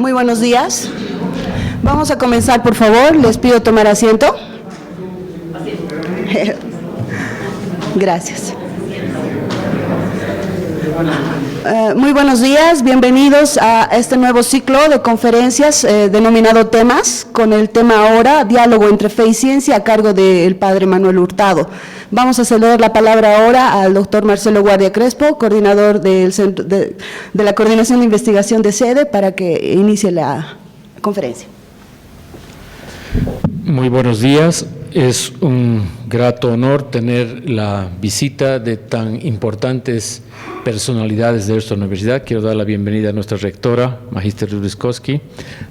Muy buenos días. Vamos a comenzar, por favor. Les pido tomar asiento. Gracias. Muy buenos días, bienvenidos a este nuevo ciclo de conferencias denominado Temas, con el tema ahora, Diálogo entre Fe y Ciencia, a cargo del padre Manuel Hurtado. Vamos a ceder la palabra ahora al doctor Marcelo Guardia Crespo, coordinador del centro de la Coordinación de Investigación de SEDE, para que inicie la conferencia. Muy buenos días. Es un grato honor tener la visita de tan importantes personalidades de nuestra universidad. Quiero dar la bienvenida a nuestra rectora, Magíster Rubiskowski,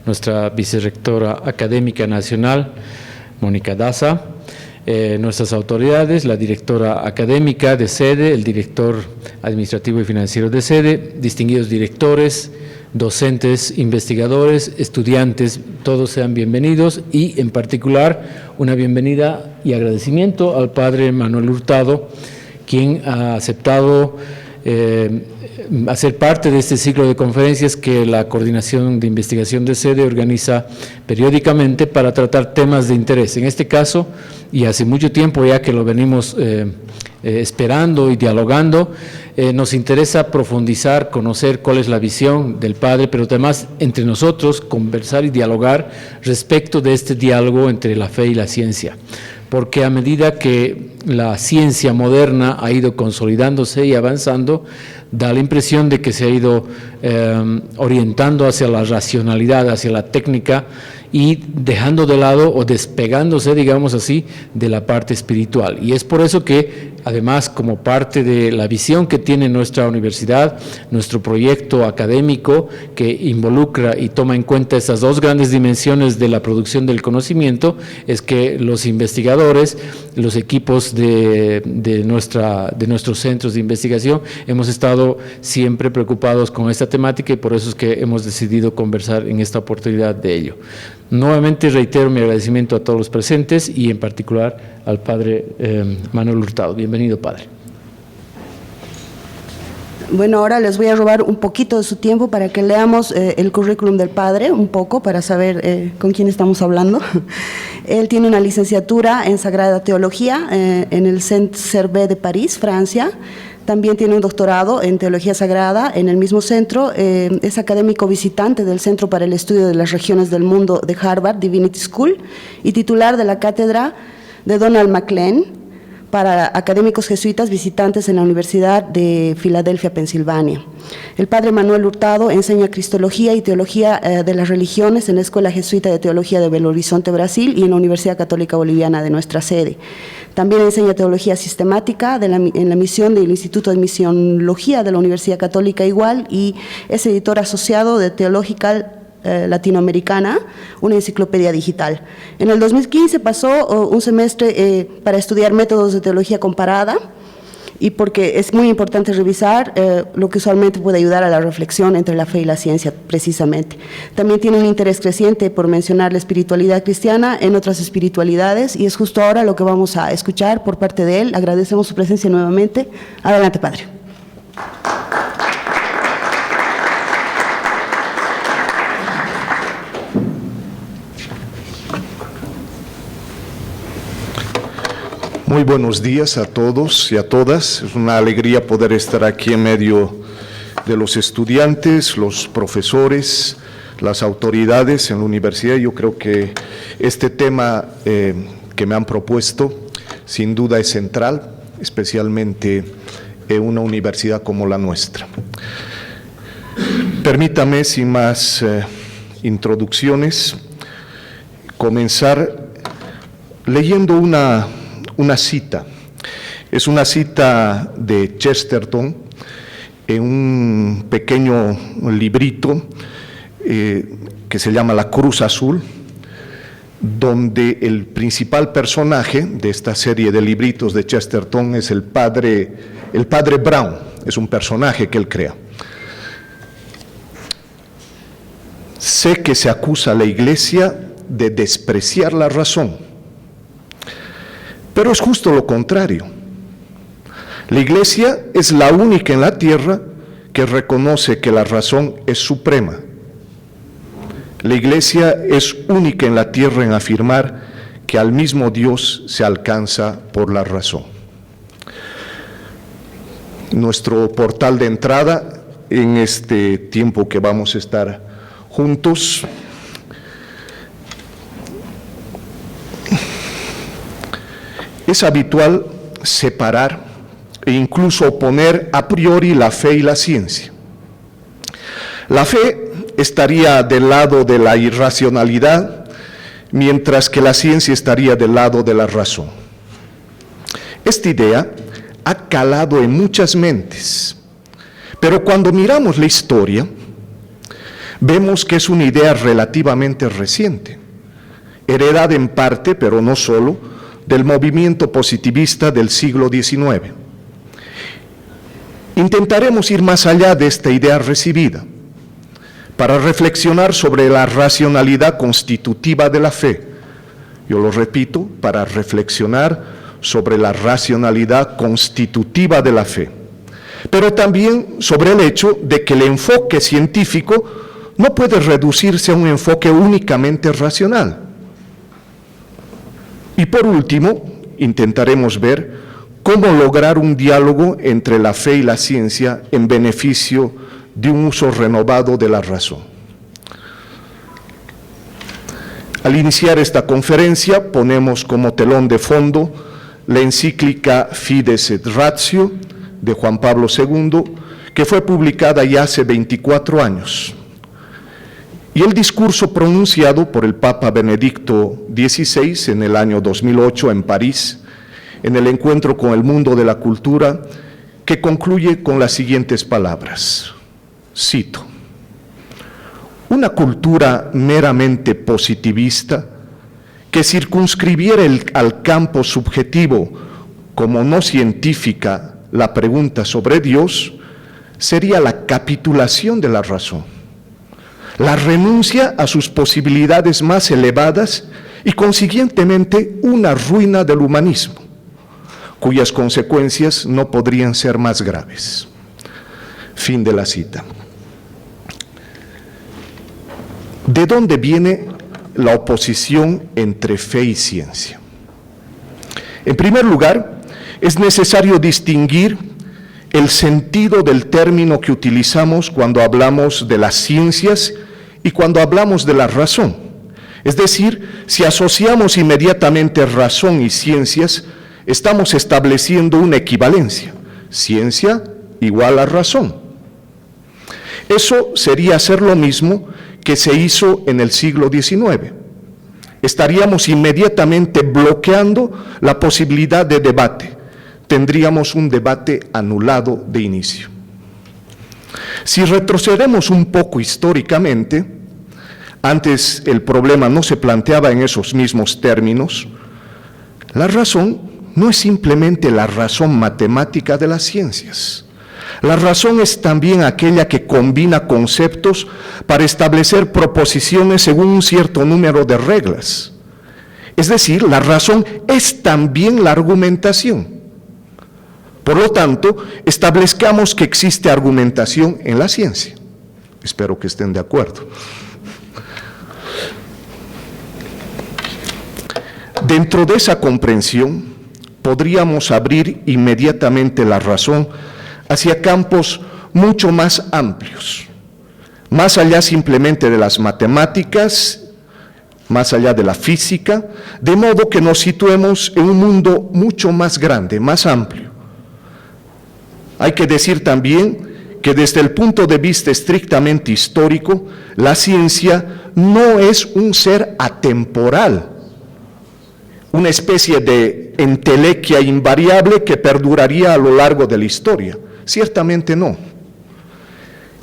nuestra vicerrectora académica nacional, Mónica Daza, nuestras autoridades, la directora académica de SEDE, el director administrativo y financiero de SEDE, distinguidos directores, docentes, investigadores, estudiantes, todos sean bienvenidos, y en particular una bienvenida y agradecimiento al padre Manuel Hurtado, quien ha aceptado hacer parte de este ciclo de conferencias que la Coordinación de Investigación de SEDE organiza periódicamente para tratar temas de interés. En este caso, y hace mucho tiempo ya que lo venimos esperando y dialogando, nos interesa profundizar, conocer cuál es la visión del padre, pero además entre nosotros conversar y dialogar respecto de este diálogo entre la fe y la ciencia. Porque a medida que la ciencia moderna ha ido consolidándose y avanzando, da la impresión de que se ha ido orientando hacia la racionalidad, hacia la técnica, y dejando de lado o despegándose, digamos así, de la parte espiritual. Y es por eso que, además, como parte de la visión que tiene nuestra universidad, nuestro proyecto académico que involucra y toma en cuenta esas dos grandes dimensiones de la producción del conocimiento, es que los investigadores, los equipos de nuestros centros de investigación, hemos estado siempre preocupados con esta temática y por eso es que hemos decidido conversar en esta oportunidad de ello. Nuevamente reitero mi agradecimiento a todos los presentes y en particular al padre Manuel Hurtado. Bienvenido, padre. Bueno, ahora les voy a robar un poquito de su tiempo para que leamos el currículum del padre, un poco, para saber con quién estamos hablando. Él tiene una licenciatura en Sagrada Teología en el Saint-Servais de París, Francia. También tiene un doctorado en Teología Sagrada en el mismo centro. Es académico visitante del Centro para el Estudio de las Regiones del Mundo de Harvard Divinity School y titular de la cátedra de Donald McLean para académicos jesuitas visitantes en la Universidad de Filadelfia, Pensilvania. El padre Manuel Hurtado enseña Cristología y Teología de las Religiones en la Escuela Jesuita de Teología de Belo Horizonte, Brasil, y en la Universidad Católica Boliviana de nuestra sede. También enseña Teología Sistemática en la misión del Instituto de Misionología de la Universidad Católica igual, y es editor asociado de Theological Latinoamericana, una enciclopedia digital. En el 2015 pasó un semestre para estudiar métodos de teología comparada, y porque es muy importante revisar lo que usualmente puede ayudar a la reflexión entre la fe y la ciencia, precisamente. También tiene un interés creciente por mencionar la espiritualidad cristiana en otras espiritualidades, y es justo ahora lo que vamos a escuchar por parte de él. Agradecemos su presencia nuevamente. Adelante, padre. Muy buenos días a todos y a todas. Es una alegría poder estar aquí en medio de los estudiantes, los profesores, las autoridades en la universidad. Yo creo que este tema que me han propuesto sin duda es central, especialmente en una universidad como la nuestra. Permítame, sin más introducciones, comenzar leyendo una cita. Es una cita de Chesterton en un pequeño librito que se llama La Cruz Azul, donde el principal personaje de esta serie de libritos de Chesterton es el padre Brown. Es un personaje que él crea. Sé que se acusa a la Iglesia de despreciar la razón, pero es justo lo contrario. La Iglesia es la única en la tierra que reconoce que la razón es suprema. La Iglesia es única en la tierra en afirmar que al mismo Dios se alcanza por la razón. Nuestro portal de entrada en este tiempo que vamos a estar juntos es habitual separar e incluso oponer a priori la fe y la ciencia. La fe estaría del lado de la irracionalidad, mientras que la ciencia estaría del lado de la razón. Esta idea ha calado en muchas mentes, pero cuando miramos la historia, vemos que es una idea relativamente reciente, heredada en parte, pero no solo, del movimiento positivista del siglo XIX. Intentaremos ir más allá de esta idea recibida, para reflexionar sobre la racionalidad constitutiva de la fe. Yo lo repito, para reflexionar sobre la racionalidad constitutiva de la fe, pero también sobre el hecho de que el enfoque científico no puede reducirse a un enfoque únicamente racional. Y por último, intentaremos ver cómo lograr un diálogo entre la fe y la ciencia en beneficio de un uso renovado de la razón. Al iniciar esta conferencia, ponemos como telón de fondo la encíclica Fides et Ratio de Juan Pablo II, que fue publicada ya hace 24 años. Y el discurso pronunciado por el Papa Benedicto XVI en el año 2008 en París, en el encuentro con el mundo de la cultura, que concluye con las siguientes palabras. Cito: una cultura meramente positivista que circunscribiera al campo subjetivo como no científica la pregunta sobre Dios sería la capitulación de la razón, la renuncia a sus posibilidades más elevadas y consiguientemente una ruina del humanismo, cuyas consecuencias no podrían ser más graves. Fin de la cita. ¿De dónde viene la oposición entre fe y ciencia? En primer lugar, es necesario distinguir el sentido del término que utilizamos cuando hablamos de las ciencias y cuando hablamos de la razón. Es decir, si asociamos inmediatamente razón y ciencias, estamos estableciendo una equivalencia. Ciencia igual a razón. Eso sería hacer lo mismo que se hizo en el siglo XIX. Estaríamos inmediatamente bloqueando la posibilidad de debate. Tendríamos un debate anulado de inicio. Si retrocedemos un poco históricamente, antes el problema no se planteaba en esos mismos términos. La razón no es simplemente la razón matemática de las ciencias. La razón es también aquella que combina conceptos para establecer proposiciones según un cierto número de reglas. Es decir, la razón es también la argumentación. Por lo tanto, establezcamos que existe argumentación en la ciencia. Espero que estén de acuerdo. Dentro de esa comprensión, podríamos abrir inmediatamente la razón hacia campos mucho más amplios, más allá simplemente de las matemáticas, más allá de la física, de modo que nos situemos en un mundo mucho más grande, más amplio. Hay que decir también que desde el punto de vista estrictamente histórico, la ciencia no es un ser atemporal, una especie de entelequia invariable que perduraría a lo largo de la historia. Ciertamente no.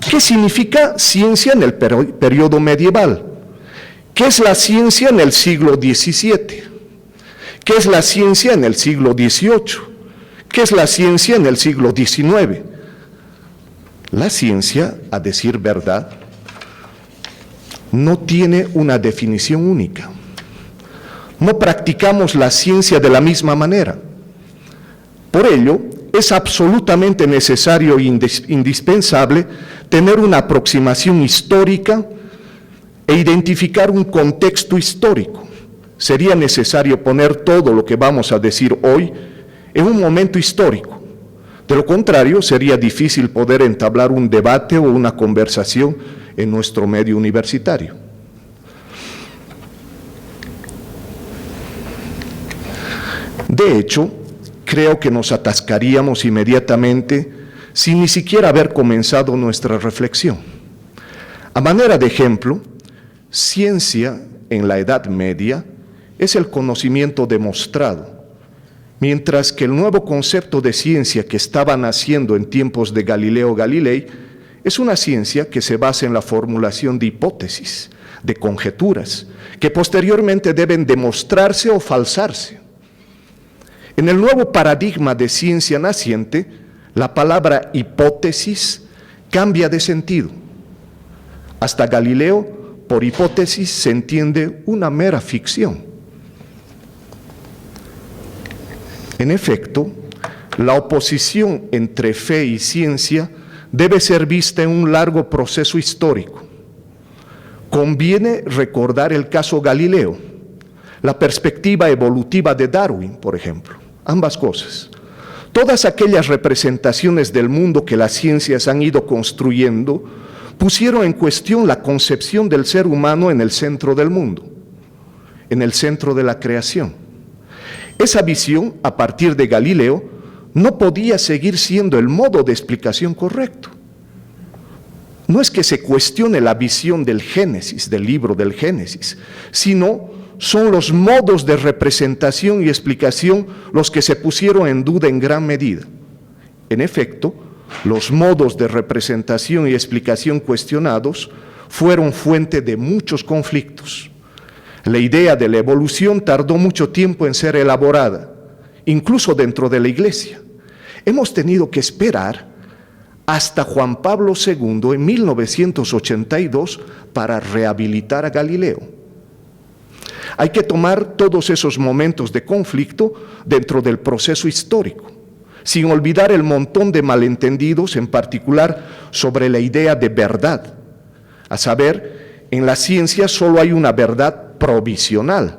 ¿Qué significa ciencia en el periodo medieval? ¿Qué es la ciencia en el siglo XVII? ¿Qué es la ciencia en el siglo XVIII? ¿Qué es la ciencia en el siglo XIX? La ciencia, a decir verdad, no tiene una definición única. No practicamos la ciencia de la misma manera. Por ello, es absolutamente necesario e indispensable tener una aproximación histórica e identificar un contexto histórico. Sería necesario poner todo lo que vamos a decir hoy en un momento histórico. De lo contrario, sería difícil poder entablar un debate o una conversación en nuestro medio universitario. De hecho, creo que nos atascaríamos inmediatamente sin ni siquiera haber comenzado nuestra reflexión. A manera de ejemplo, ciencia en la Edad Media es el conocimiento demostrado, mientras que el nuevo concepto de ciencia que estaba naciendo en tiempos de Galileo Galilei es una ciencia que se basa en la formulación de hipótesis, de conjeturas, que posteriormente deben demostrarse o falsarse. En el nuevo paradigma de ciencia naciente, la palabra hipótesis cambia de sentido. Hasta Galileo, por hipótesis se entiende una mera ficción. En efecto, la oposición entre fe y ciencia debe ser vista en un largo proceso histórico. Conviene recordar el caso Galileo, la perspectiva evolutiva de Darwin, por ejemplo, ambas cosas. Todas aquellas representaciones del mundo que las ciencias han ido construyendo pusieron en cuestión la concepción del ser humano en el centro del mundo, en el centro de la creación. Esa visión, a partir de Galileo, no podía seguir siendo el modo de explicación correcto. No es que se cuestione la visión del Génesis, del libro del Génesis, sino son los modos de representación y explicación los que se pusieron en duda en gran medida. En efecto, los modos de representación y explicación cuestionados fueron fuente de muchos conflictos. La idea de la evolución tardó mucho tiempo en ser elaborada, incluso dentro de la Iglesia. Hemos tenido que esperar hasta Juan Pablo II en 1982 para rehabilitar a Galileo. Hay que tomar todos esos momentos de conflicto dentro del proceso histórico, sin olvidar el montón de malentendidos, en particular sobre la idea de verdad. A saber, en la ciencia solo hay una verdad provisional.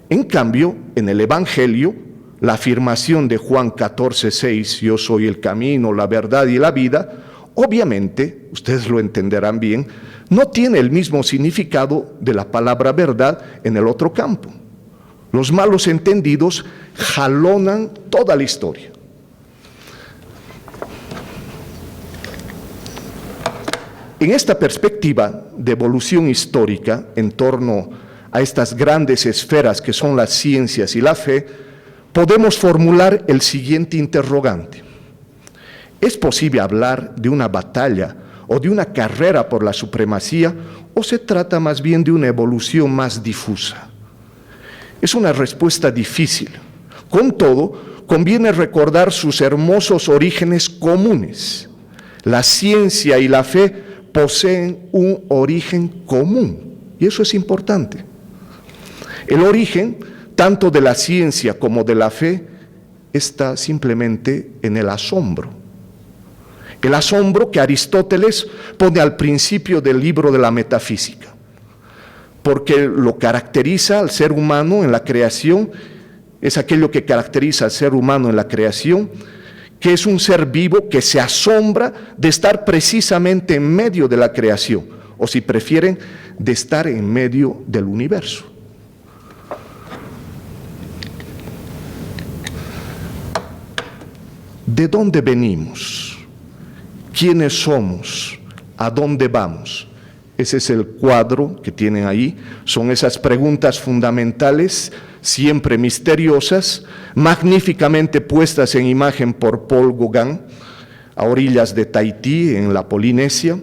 En cambio, en el Evangelio, la afirmación de Juan 14:6, yo soy el camino, la verdad y la vida, obviamente, ustedes lo entenderán bien, no tiene el mismo significado de la palabra verdad en el otro campo. Los malos entendidos jalonan toda la historia. En esta perspectiva de evolución histórica en torno a estas grandes esferas que son las ciencias y la fe, podemos formular el siguiente interrogante. ¿Es posible hablar de una batalla o de una carrera por la supremacía, o se trata más bien de una evolución más difusa? Es una respuesta difícil. Con todo, conviene recordar sus hermosos orígenes comunes. La ciencia y la fe poseen un origen común, y eso es importante. El origen, tanto de la ciencia como de la fe, está simplemente en el asombro. El asombro que Aristóteles pone al principio del libro de la Metafísica, porque lo caracteriza al ser humano en la creación, es aquello que caracteriza al ser humano en la creación, que es un ser vivo que se asombra de estar precisamente en medio de la creación, o si prefieren, de estar en medio del universo. ¿De dónde venimos? ¿Quiénes somos? ¿A dónde vamos? Ese es el cuadro que tienen ahí. Son esas preguntas fundamentales, siempre misteriosas, magníficamente puestas en imagen por Paul Gauguin, a orillas de Tahití, en la Polinesia.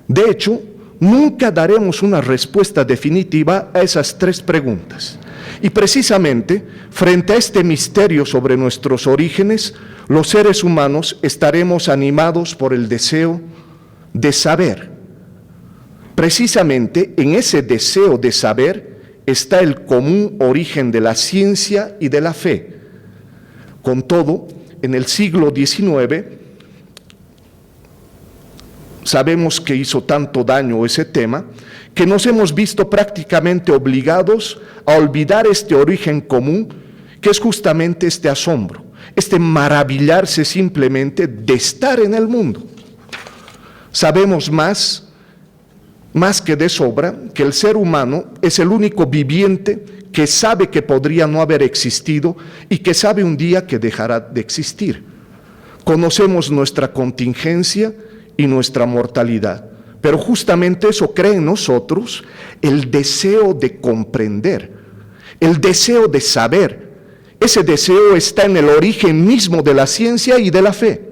De hecho, nunca daremos una respuesta definitiva a esas tres preguntas. Y precisamente, frente a este misterio sobre nuestros orígenes, los seres humanos estaremos animados por el deseo de saber. Precisamente en ese deseo de saber está el común origen de la ciencia y de la fe. Con todo, en el siglo XIX sabemos que hizo tanto daño ese tema, que nos hemos visto prácticamente obligados a olvidar este origen común, que es justamente este asombro, este maravillarse simplemente de estar en el mundo. Sabemos más que de sobra, que el ser humano es el único viviente que sabe que podría no haber existido y que sabe un día que dejará de existir. Conocemos nuestra contingencia y nuestra mortalidad, pero justamente eso crea en nosotros el deseo de comprender, el deseo de saber. Ese deseo está en el origen mismo de la ciencia y de la fe.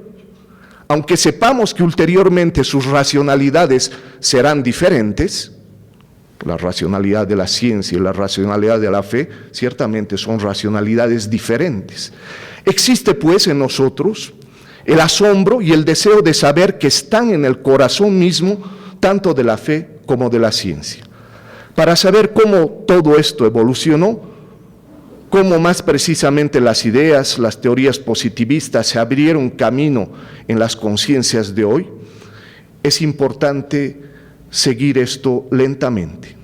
Aunque sepamos que ulteriormente sus racionalidades serán diferentes, la racionalidad de la ciencia y la racionalidad de la fe ciertamente son racionalidades diferentes. Existe pues en nosotros el asombro y el deseo de saber que están en el corazón mismo tanto de la fe como de la ciencia. Para saber cómo todo esto evolucionó, cómo más precisamente las ideas, las teorías positivistas se abrieron camino en las conciencias de hoy, es importante seguir esto lentamente.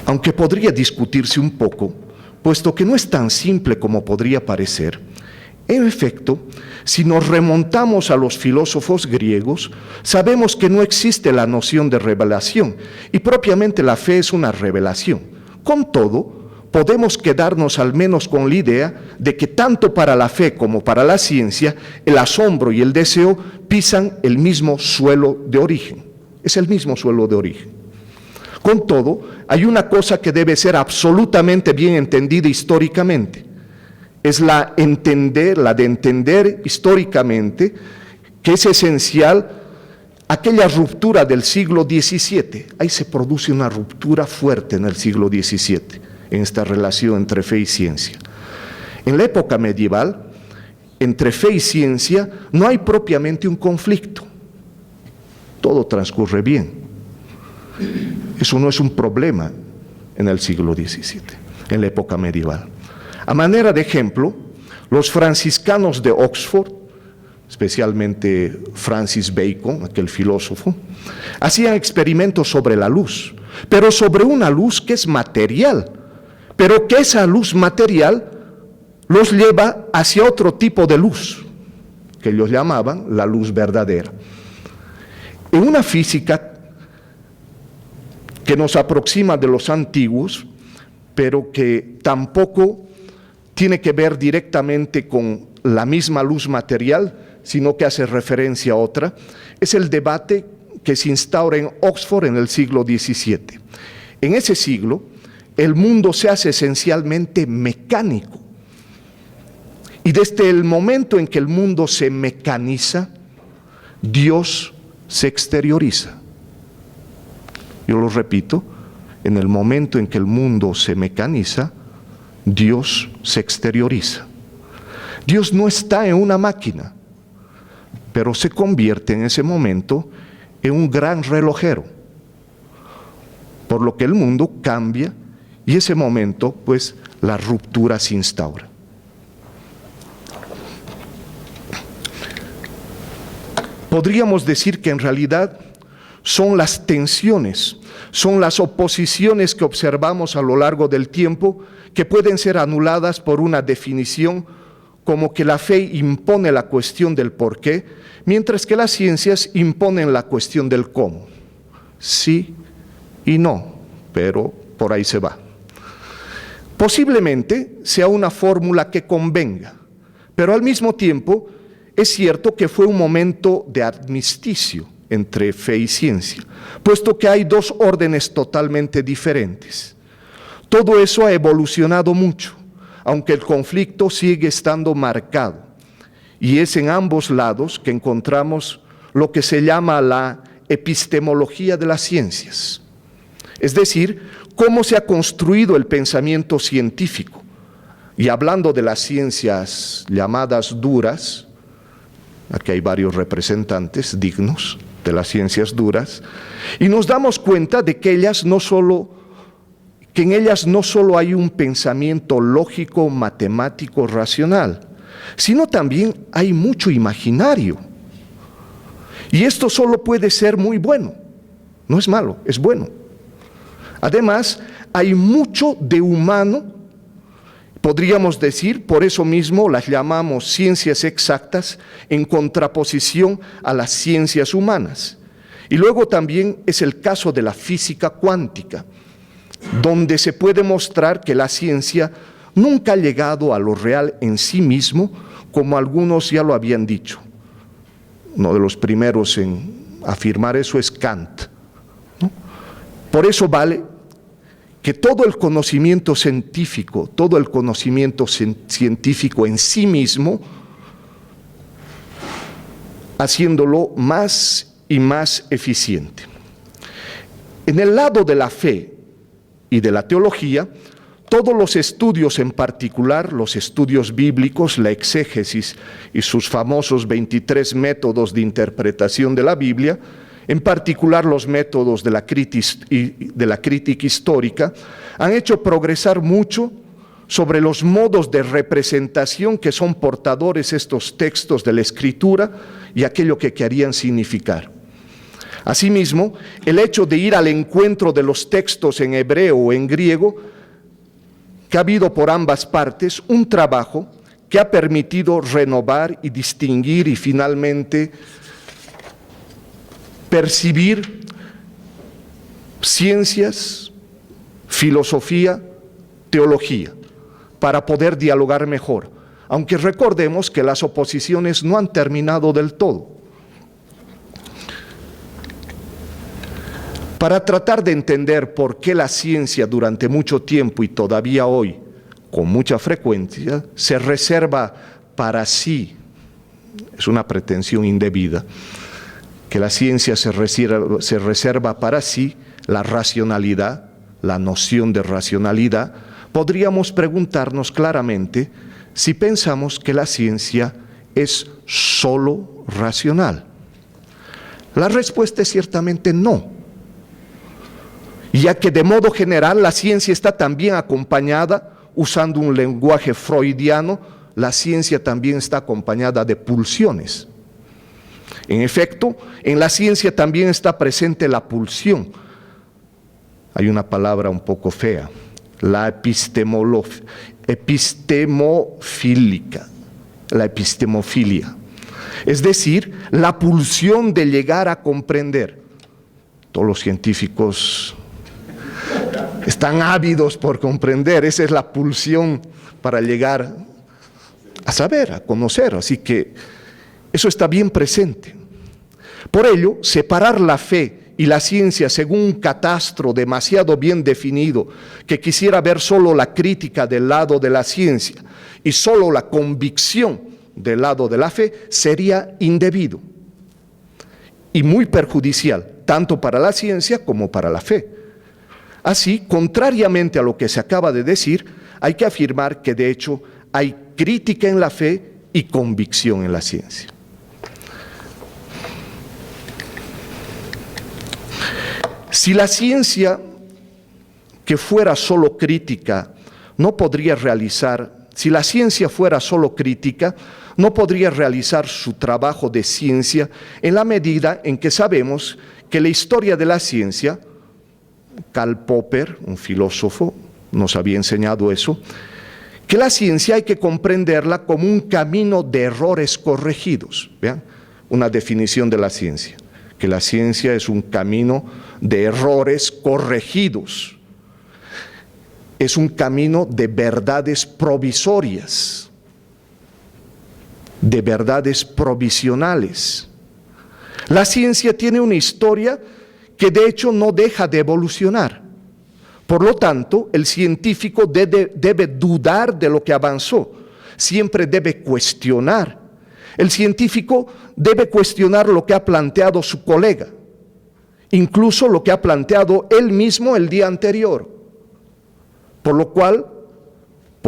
Aunque podría discutirse un poco, puesto que no es tan simple como podría parecer, en efecto, si nos remontamos a los filósofos griegos, sabemos que no existe la noción de revelación, y propiamente la fe es una revelación. Con todo, podemos quedarnos al menos con la idea de que tanto para la fe como para la ciencia, el asombro y el deseo pisan el mismo suelo de origen. Es el mismo suelo de origen. Con todo, hay una cosa que debe ser absolutamente bien entendida históricamente. Es la de entender históricamente que es esencial aquella ruptura del siglo XVII. Ahí se produce una ruptura fuerte en el siglo XVII, en esta relación entre fe y ciencia. En la época medieval, entre fe y ciencia no hay propiamente un conflicto. Todo transcurre bien. Eso no es un problema en el siglo XVII, en la época medieval. A manera de ejemplo, los franciscanos de Oxford, especialmente Francis Bacon, aquel filósofo, hacían experimentos sobre la luz, pero sobre una luz que es material, pero que esa luz material los lleva hacia otro tipo de luz, que ellos llamaban la luz verdadera. En una física que nos aproxima de los antiguos, pero que tampoco tiene que ver directamente con la misma luz material, sino que hace referencia a otra, es el debate que se instaura en Oxford en el siglo XVII. En ese siglo, el mundo se hace esencialmente mecánico. Y desde el momento en que el mundo se mecaniza, Dios se exterioriza. Yo lo repito, en el momento en que el mundo se mecaniza, Dios se exterioriza. Dios no está en una máquina, pero se convierte en ese momento en un gran relojero, por lo que el mundo cambia y ese momento, pues, la ruptura se instaura. Podríamos decir que en realidad son las tensiones, son las oposiciones que observamos a lo largo del tiempo que pueden ser anuladas por una definición como que la fe impone la cuestión del por qué, mientras que las ciencias imponen la cuestión del cómo. Sí y no, pero por ahí se va. Posiblemente sea una fórmula que convenga, pero al mismo tiempo es cierto que fue un momento de armisticio entre fe y ciencia, puesto que hay dos órdenes totalmente diferentes. Todo eso ha evolucionado mucho, aunque el conflicto sigue estando marcado, y es en ambos lados que encontramos lo que se llama la epistemología de las ciencias, es decir, cómo se ha construido el pensamiento científico. Y hablando de las ciencias llamadas duras, aquí hay varios representantes dignos de las ciencias duras, y nos damos cuenta de que en ellas no solo hay un pensamiento lógico, matemático, racional, sino también hay mucho imaginario, Y esto solo puede ser muy bueno, no es malo, es bueno. Además, hay mucho de humano, podríamos decir, por eso mismo las llamamos ciencias exactas en contraposición a las ciencias humanas. Y luego también es el caso de la física cuántica, donde se puede mostrar que la ciencia nunca ha llegado a lo real en sí mismo, como algunos ya lo habían dicho. Uno de los primeros en afirmar eso es Kant, ¿no? Por eso vale que todo el conocimiento científico en sí mismo, haciéndolo más y más eficiente. En el lado de la fe y de la teología, todos los estudios, en particular los estudios bíblicos, la exégesis y sus famosos 23 métodos de interpretación de la Biblia, en particular los métodos de la crítica histórica, han hecho progresar mucho sobre los modos de representación que son portadores estos textos de la Escritura y aquello que querían significar. Asimismo, el hecho de ir al encuentro de los textos en hebreo o en griego, que ha habido por ambas partes un trabajo que ha permitido renovar y distinguir y finalmente percibir ciencias, filosofía, teología, para poder dialogar mejor, aunque recordemos que las oposiciones no han terminado del todo. Para tratar de entender por qué la ciencia durante mucho tiempo y todavía hoy, con mucha frecuencia, se reserva para sí, es una pretensión indebida, que la ciencia se reserva para sí la racionalidad, la noción de racionalidad, podríamos preguntarnos claramente si pensamos que la ciencia es solo racional. La respuesta es ciertamente no, ya que de modo general la ciencia está también acompañada, usando un lenguaje freudiano, la ciencia también está acompañada de pulsiones. En efecto, en la ciencia también está presente la pulsión. Hay una palabra un poco fea, la epistemofilia, es decir, la pulsión de llegar a comprender. Todos los científicos están ávidos por comprender, esa es la pulsión para llegar a saber, a conocer, así que eso está bien presente. Por ello, separar la fe y la ciencia según un catastro demasiado bien definido, que quisiera ver solo la crítica del lado de la ciencia y solo la convicción del lado de la fe, sería indebido y muy perjudicial, tanto para la ciencia como para la fe. Así, contrariamente a lo que se acaba de decir, hay que afirmar que de hecho hay crítica en la fe y convicción en la ciencia. Si la ciencia que fuera solo crítica no podría realizar, si la ciencia fuera solo crítica, no podría realizar su trabajo de ciencia en la medida en que sabemos que la historia de la ciencia, Karl Popper, un filósofo, nos había enseñado eso, que la ciencia hay que comprenderla como un camino de errores corregidos. ¿Vean? Una definición de la ciencia, que la ciencia es un camino de errores corregidos, es un camino de verdades provisorias, de verdades provisionales. La ciencia tiene una historia que de hecho no deja de evolucionar. Por lo tanto, el científico debe dudar de lo que avanzó, siempre debe cuestionar. El científico debe cuestionar lo que ha planteado su colega, incluso lo que ha planteado él mismo el día anterior. Por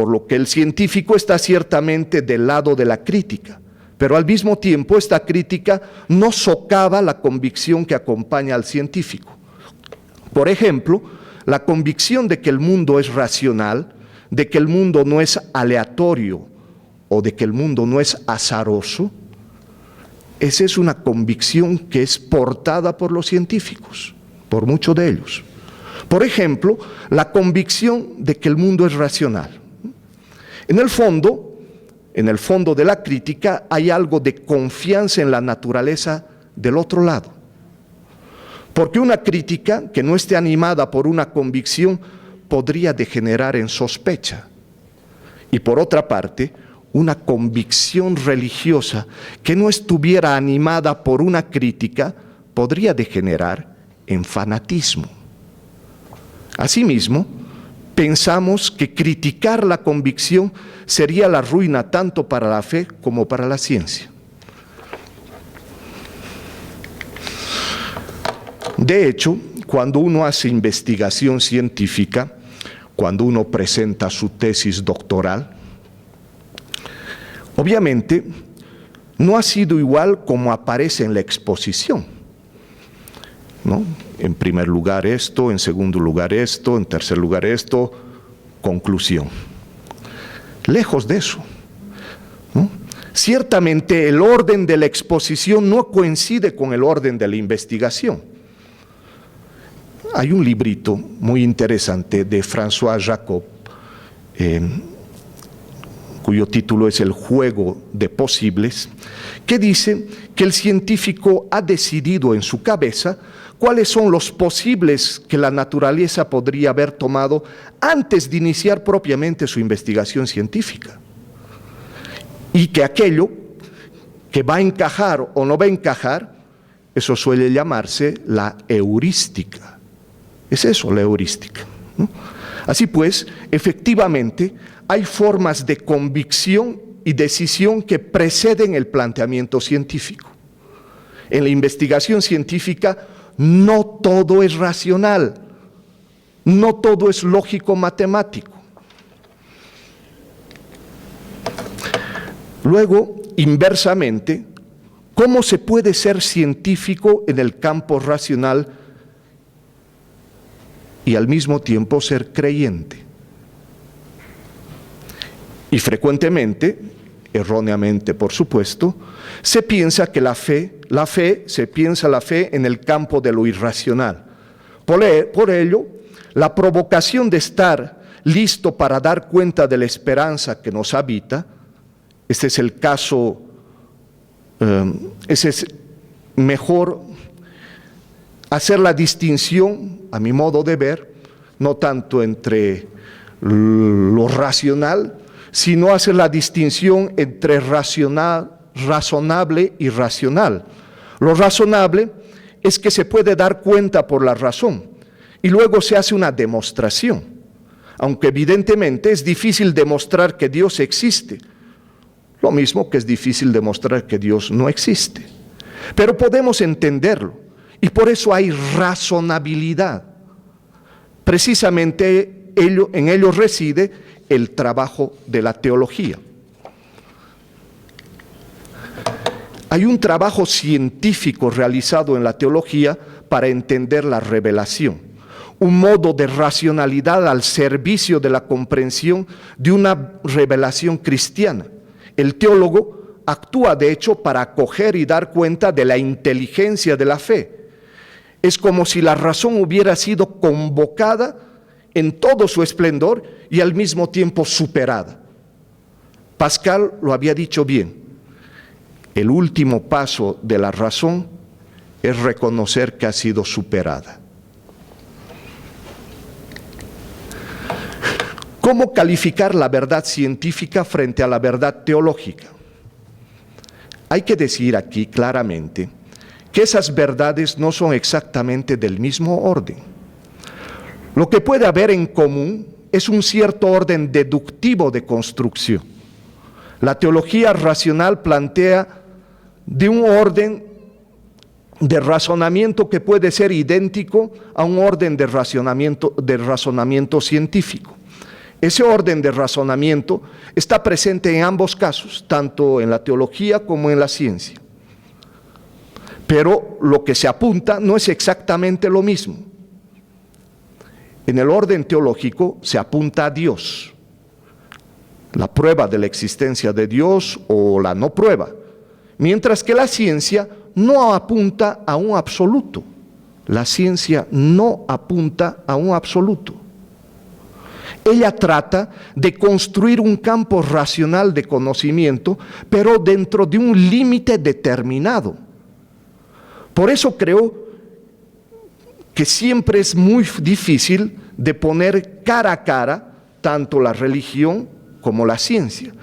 lo que el científico está ciertamente del lado de la crítica, pero al mismo tiempo esta crítica no socava la convicción que acompaña al científico. Por ejemplo, la convicción de que el mundo es racional, de que el mundo no es aleatorio o de que el mundo no es azaroso, esa es una convicción que es portada por los científicos, por muchos de ellos. Por ejemplo, la convicción de que el mundo es racional. En el fondo de la crítica hay algo de confianza en la naturaleza del otro lado. Porque una crítica que no esté animada por una convicción podría degenerar en sospecha. Y por otra parte, una convicción religiosa que no estuviera animada por una crítica podría degenerar en fanatismo. Asimismo, pensamos que criticar la convicción sería la ruina tanto para la fe como para la ciencia. De hecho, cuando uno hace investigación científica, cuando uno presenta su tesis doctoral, obviamente no ha sido igual como aparece en la exposición, ¿no? En primer lugar esto, en segundo lugar esto, en tercer lugar esto, conclusión. Lejos de eso, ¿no? Ciertamente el orden de la exposición no coincide con el orden de la investigación. Hay un librito muy interesante de François Jacob, cuyo título es El juego de posibles, que dice que el científico ha decidido en su cabeza cuáles son los posibles que la naturaleza podría haber tomado antes de iniciar propiamente su investigación científica. Y que aquello que va a encajar o no va a encajar, eso suele llamarse la heurística. Es eso, la heurística, ¿no? Así pues, efectivamente, hay formas de convicción y decisión que preceden el planteamiento científico. En la investigación científica no todo es racional, no todo es lógico-matemático. Luego, inversamente, ¿cómo se puede ser científico en el campo racional y al mismo tiempo ser creyente? Y frecuentemente, erróneamente por supuesto, se piensa que se piensa la fe en el campo de lo irracional. Por ello, la provocación de estar listo para dar cuenta de la esperanza que nos habita, este es el caso, ese es mejor hacer la distinción, a mi modo de ver, no tanto entre lo racional, sino hacer la distinción entre razonable y racional. Lo razonable es que se puede dar cuenta por la razón y luego se hace una demostración, aunque evidentemente es difícil demostrar que Dios existe, lo mismo que es difícil demostrar que Dios no existe, pero podemos entenderlo. Y por eso hay razonabilidad. Precisamente en ello reside el trabajo de la teología. Hay un trabajo científico realizado en la teología para entender la revelación, un modo de racionalidad al servicio de la comprensión de una revelación cristiana. El teólogo actúa de hecho para acoger y dar cuenta de la inteligencia de la fe. Es como si la razón hubiera sido convocada en todo su esplendor y al mismo tiempo superada. Pascal lo había dicho bien: el último paso de la razón es reconocer que ha sido superada. ¿Cómo calificar la verdad científica frente a la verdad teológica? Hay que decir aquí claramente que esas verdades no son exactamente del mismo orden. Lo que puede haber en común es un cierto orden deductivo de construcción. La teología racional plantea de un orden de razonamiento que puede ser idéntico a un orden de razonamiento científico. Ese orden de razonamiento está presente en ambos casos, tanto en la teología como en la ciencia. Pero lo que se apunta no es exactamente lo mismo. En el orden teológico se apunta a Dios, la prueba de la existencia de Dios o la no prueba, mientras que la ciencia no apunta a un absoluto. La ciencia no apunta a un absoluto. Ella trata de construir un campo racional de conocimiento, pero dentro de un límite determinado. Por eso creo que siempre es muy difícil de poner cara a cara tanto la religión como la ciencia,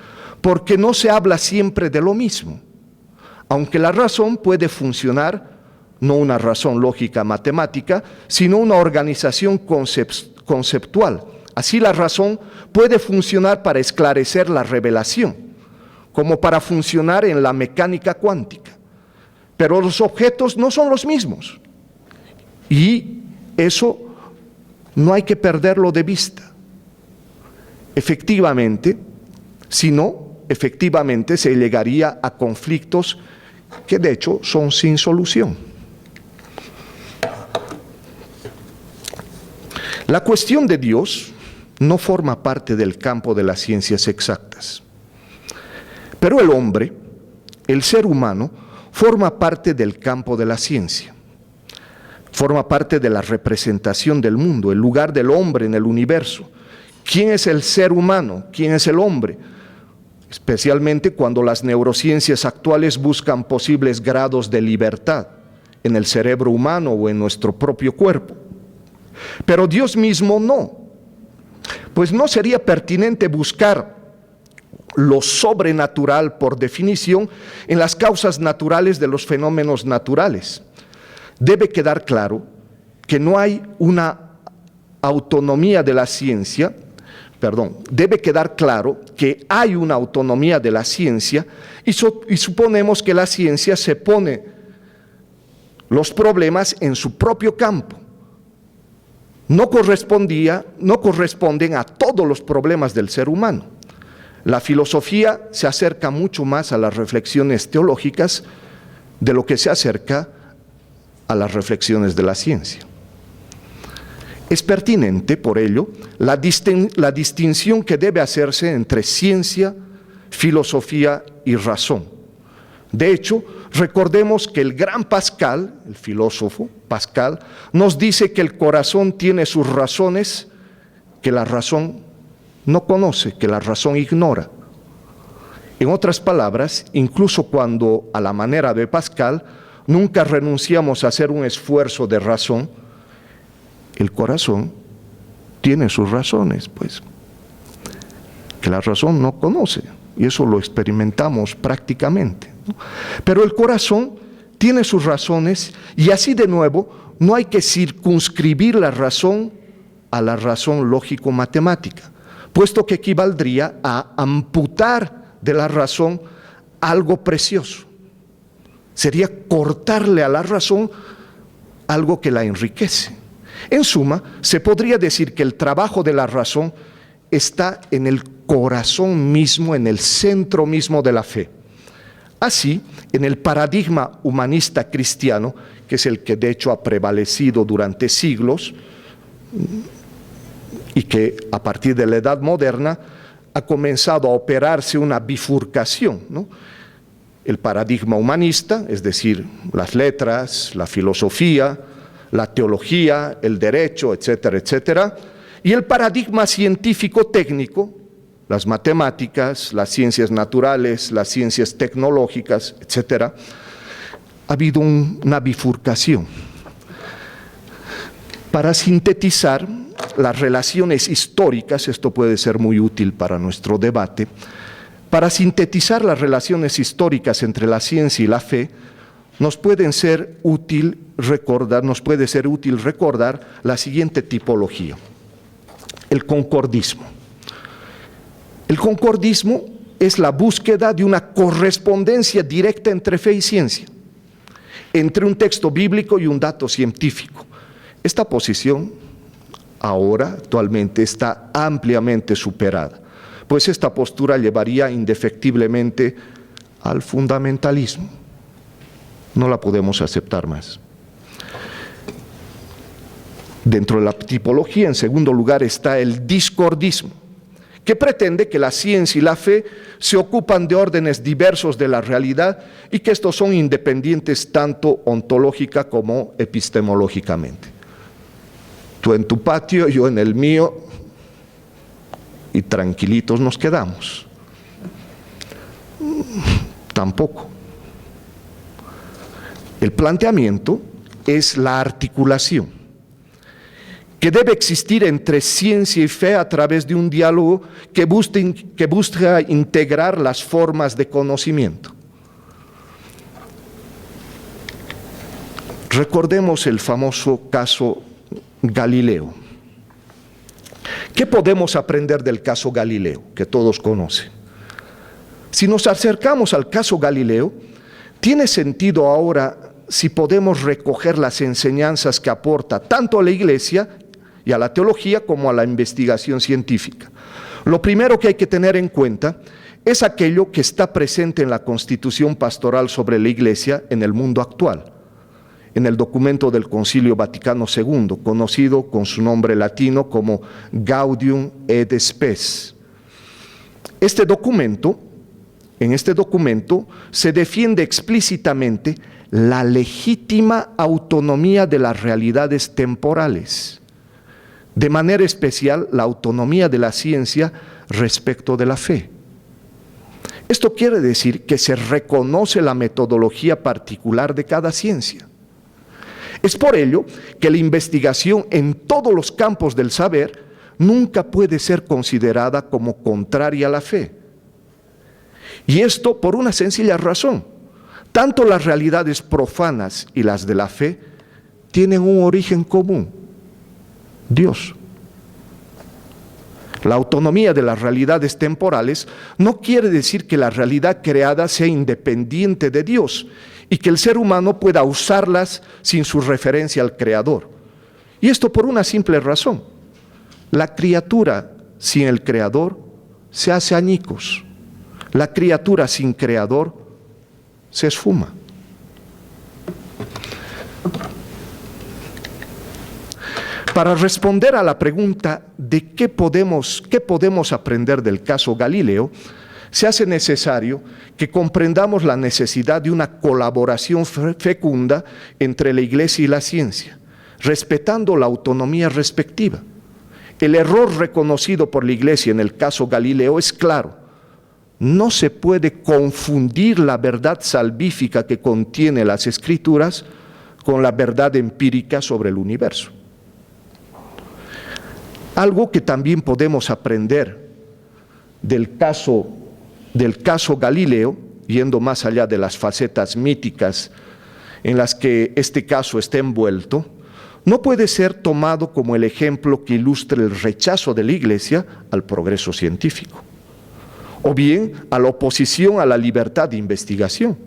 porque no se habla siempre de lo mismo. Aunque la razón puede funcionar, no una razón lógica matemática, sino una organización conceptual. Así la razón puede funcionar para esclarecer la revelación, como para funcionar en la mecánica cuántica. Pero los objetos no son los mismos. Y eso no hay que perderlo de vista. Efectivamente, si no, efectivamente se llegaría a conflictos que de hecho son sin solución. La cuestión de Dios no forma parte del campo de las ciencias exactas. Pero el hombre, el ser humano, forma parte del campo de la ciencia. Forma parte de la representación del mundo, el lugar del hombre en el universo. ¿Quién es el ser humano? ¿Quién es el hombre? Especialmente cuando las neurociencias actuales buscan posibles grados de libertad en el cerebro humano o en nuestro propio cuerpo. Pero Dios mismo no. Pues no sería pertinente buscar lo sobrenatural por definición en las causas naturales de los fenómenos naturales. Debe quedar claro que no hay una autonomía de la ciencia, debe quedar claro que hay una autonomía de la ciencia y suponemos que la ciencia se pone los problemas en su propio campo. No corresponden a todos los problemas del ser humano. La filosofía se acerca mucho más a las reflexiones teológicas de lo que se acerca a las reflexiones de la ciencia. Es pertinente, por ello, la distinción que debe hacerse entre ciencia, filosofía y razón. De hecho, recordemos que el gran Pascal, el filósofo Pascal, nos dice que el corazón tiene sus razones que la razón no conoce, que la razón ignora. En otras palabras, incluso cuando a la manera de Pascal nunca renunciamos a hacer un esfuerzo de razón, el corazón tiene sus razones, pues, que la razón no conoce, y eso lo experimentamos prácticamente, ¿no? Pero el corazón tiene sus razones, y así de nuevo, no hay que circunscribir la razón a la razón lógico-matemática, puesto que equivaldría a amputar de la razón algo precioso. Sería cortarle a la razón algo que la enriquece. En suma, se podría decir que el trabajo de la razón está en el corazón mismo, en el centro mismo de la fe. Así, en el paradigma humanista cristiano, que es el que de hecho ha prevalecido durante siglos y que a partir de la Edad Moderna ha comenzado a operarse una bifurcación, ¿no? El paradigma humanista, es decir, las letras, la filosofía, la teología, el derecho, etcétera, etcétera, y el paradigma científico-técnico, las matemáticas, las ciencias naturales, las ciencias tecnológicas, etcétera. Ha habido una bifurcación. Para sintetizar las relaciones históricas, esto puede ser muy útil para nuestro debate, para sintetizar las relaciones históricas entre la ciencia y la fe, nos puede ser útil recordar la siguiente tipología: el concordismo. El concordismo es la búsqueda de una correspondencia directa entre fe y ciencia, entre un texto bíblico y un dato científico. Esta posición actualmente está ampliamente superada, pues esta postura llevaría indefectiblemente al fundamentalismo. No la podemos aceptar más. Dentro de la tipología, en segundo lugar, está el discordismo, que pretende que la ciencia y la fe se ocupan de órdenes diversos de la realidad y que estos son independientes tanto ontológica como epistemológicamente. Tú en tu patio, yo en el mío, y tranquilitos nos quedamos. Tampoco. El planteamiento es la articulación que debe existir entre ciencia y fe a través de un diálogo que busca integrar las formas de conocimiento. Recordemos el famoso caso Galileo. ¿Qué podemos aprender del caso Galileo, que todos conocen? Si nos acercamos al caso Galileo, tiene sentido ahora si podemos recoger las enseñanzas que aporta tanto a la Iglesia y a la teología como a la investigación científica. Lo primero que hay que tener en cuenta es aquello que está presente en la Constitución Pastoral sobre la Iglesia en el mundo actual, en el documento del Concilio Vaticano II, conocido con su nombre latino como Gaudium et Spes. En este documento se defiende explícitamente la legítima autonomía de las realidades temporales, de manera especial la autonomía de la ciencia respecto de la fe. Esto quiere decir que se reconoce la metodología particular de cada ciencia. Es por ello que la investigación en todos los campos del saber nunca puede ser considerada como contraria a la fe. Y esto por una sencilla razón. Tanto las realidades profanas y las de la fe tienen un origen común: Dios. La autonomía de las realidades temporales no quiere decir que la realidad creada sea independiente de Dios y que el ser humano pueda usarlas sin su referencia al Creador. Y esto por una simple razón: la criatura sin el Creador se hace añicos. La criatura sin Creador se esfuma. Para responder a la pregunta de qué podemos aprender del caso Galileo, se hace necesario que comprendamos la necesidad de una colaboración fecunda entre la Iglesia y la ciencia, respetando la autonomía respectiva. El error reconocido por la Iglesia en el caso Galileo es claro: no se puede confundir la verdad salvífica que contiene las Escrituras con la verdad empírica sobre el universo. Algo que también podemos aprender del caso Galileo, yendo más allá de las facetas míticas en las que este caso está envuelto, no puede ser tomado como el ejemplo que ilustre el rechazo de la Iglesia al progreso científico, o bien a la oposición a la libertad de investigación.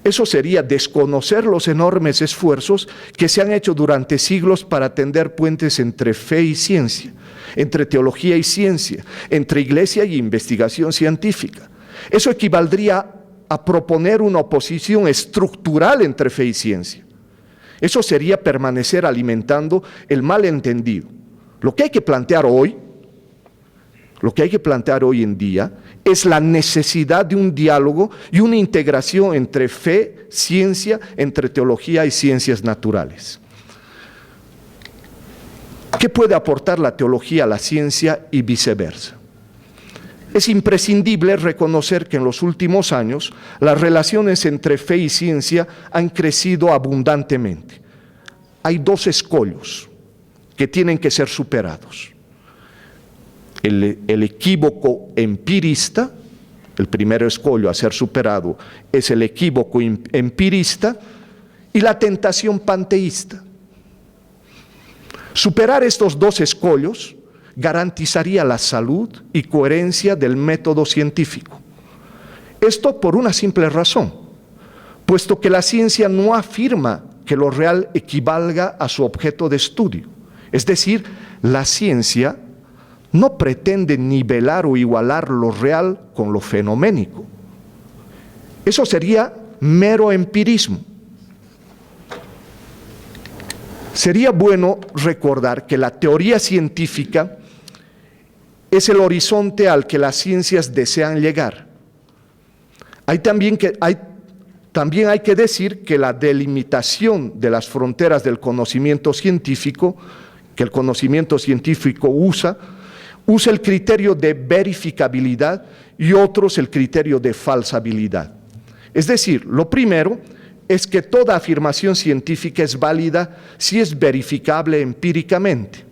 Eso sería desconocer los enormes esfuerzos que se han hecho durante siglos para tender puentes entre fe y ciencia, entre teología y ciencia, entre iglesia y investigación científica. Eso equivaldría a proponer una oposición estructural entre fe y ciencia. Eso sería permanecer alimentando el malentendido. Lo que hay que plantear hoy en día es la necesidad de un diálogo y una integración entre fe, ciencia, entre teología y ciencias naturales. ¿Qué puede aportar la teología a la ciencia y viceversa? Es imprescindible reconocer que en los últimos años las relaciones entre fe y ciencia han crecido abundantemente. Hay dos escollos que tienen que ser superados: el equívoco empirista. El primer escollo a ser superado es el equívoco empirista y la tentación panteísta. Superar estos dos escollos garantizaría la salud y coherencia del método científico. Esto por una simple razón: puesto que la ciencia no afirma que lo real equivalga a su objeto de estudio. Es decir, la ciencia no pretende nivelar o igualar lo real con lo fenoménico. Eso sería mero empirismo. Sería bueno recordar que la teoría científica es el horizonte al que las ciencias desean llegar. También hay que decir que la delimitación de las fronteras del conocimiento científico, que el conocimiento científico usa el criterio de verificabilidad y otros el criterio de falsabilidad. Es decir, lo primero es que toda afirmación científica es válida si es verificable empíricamente.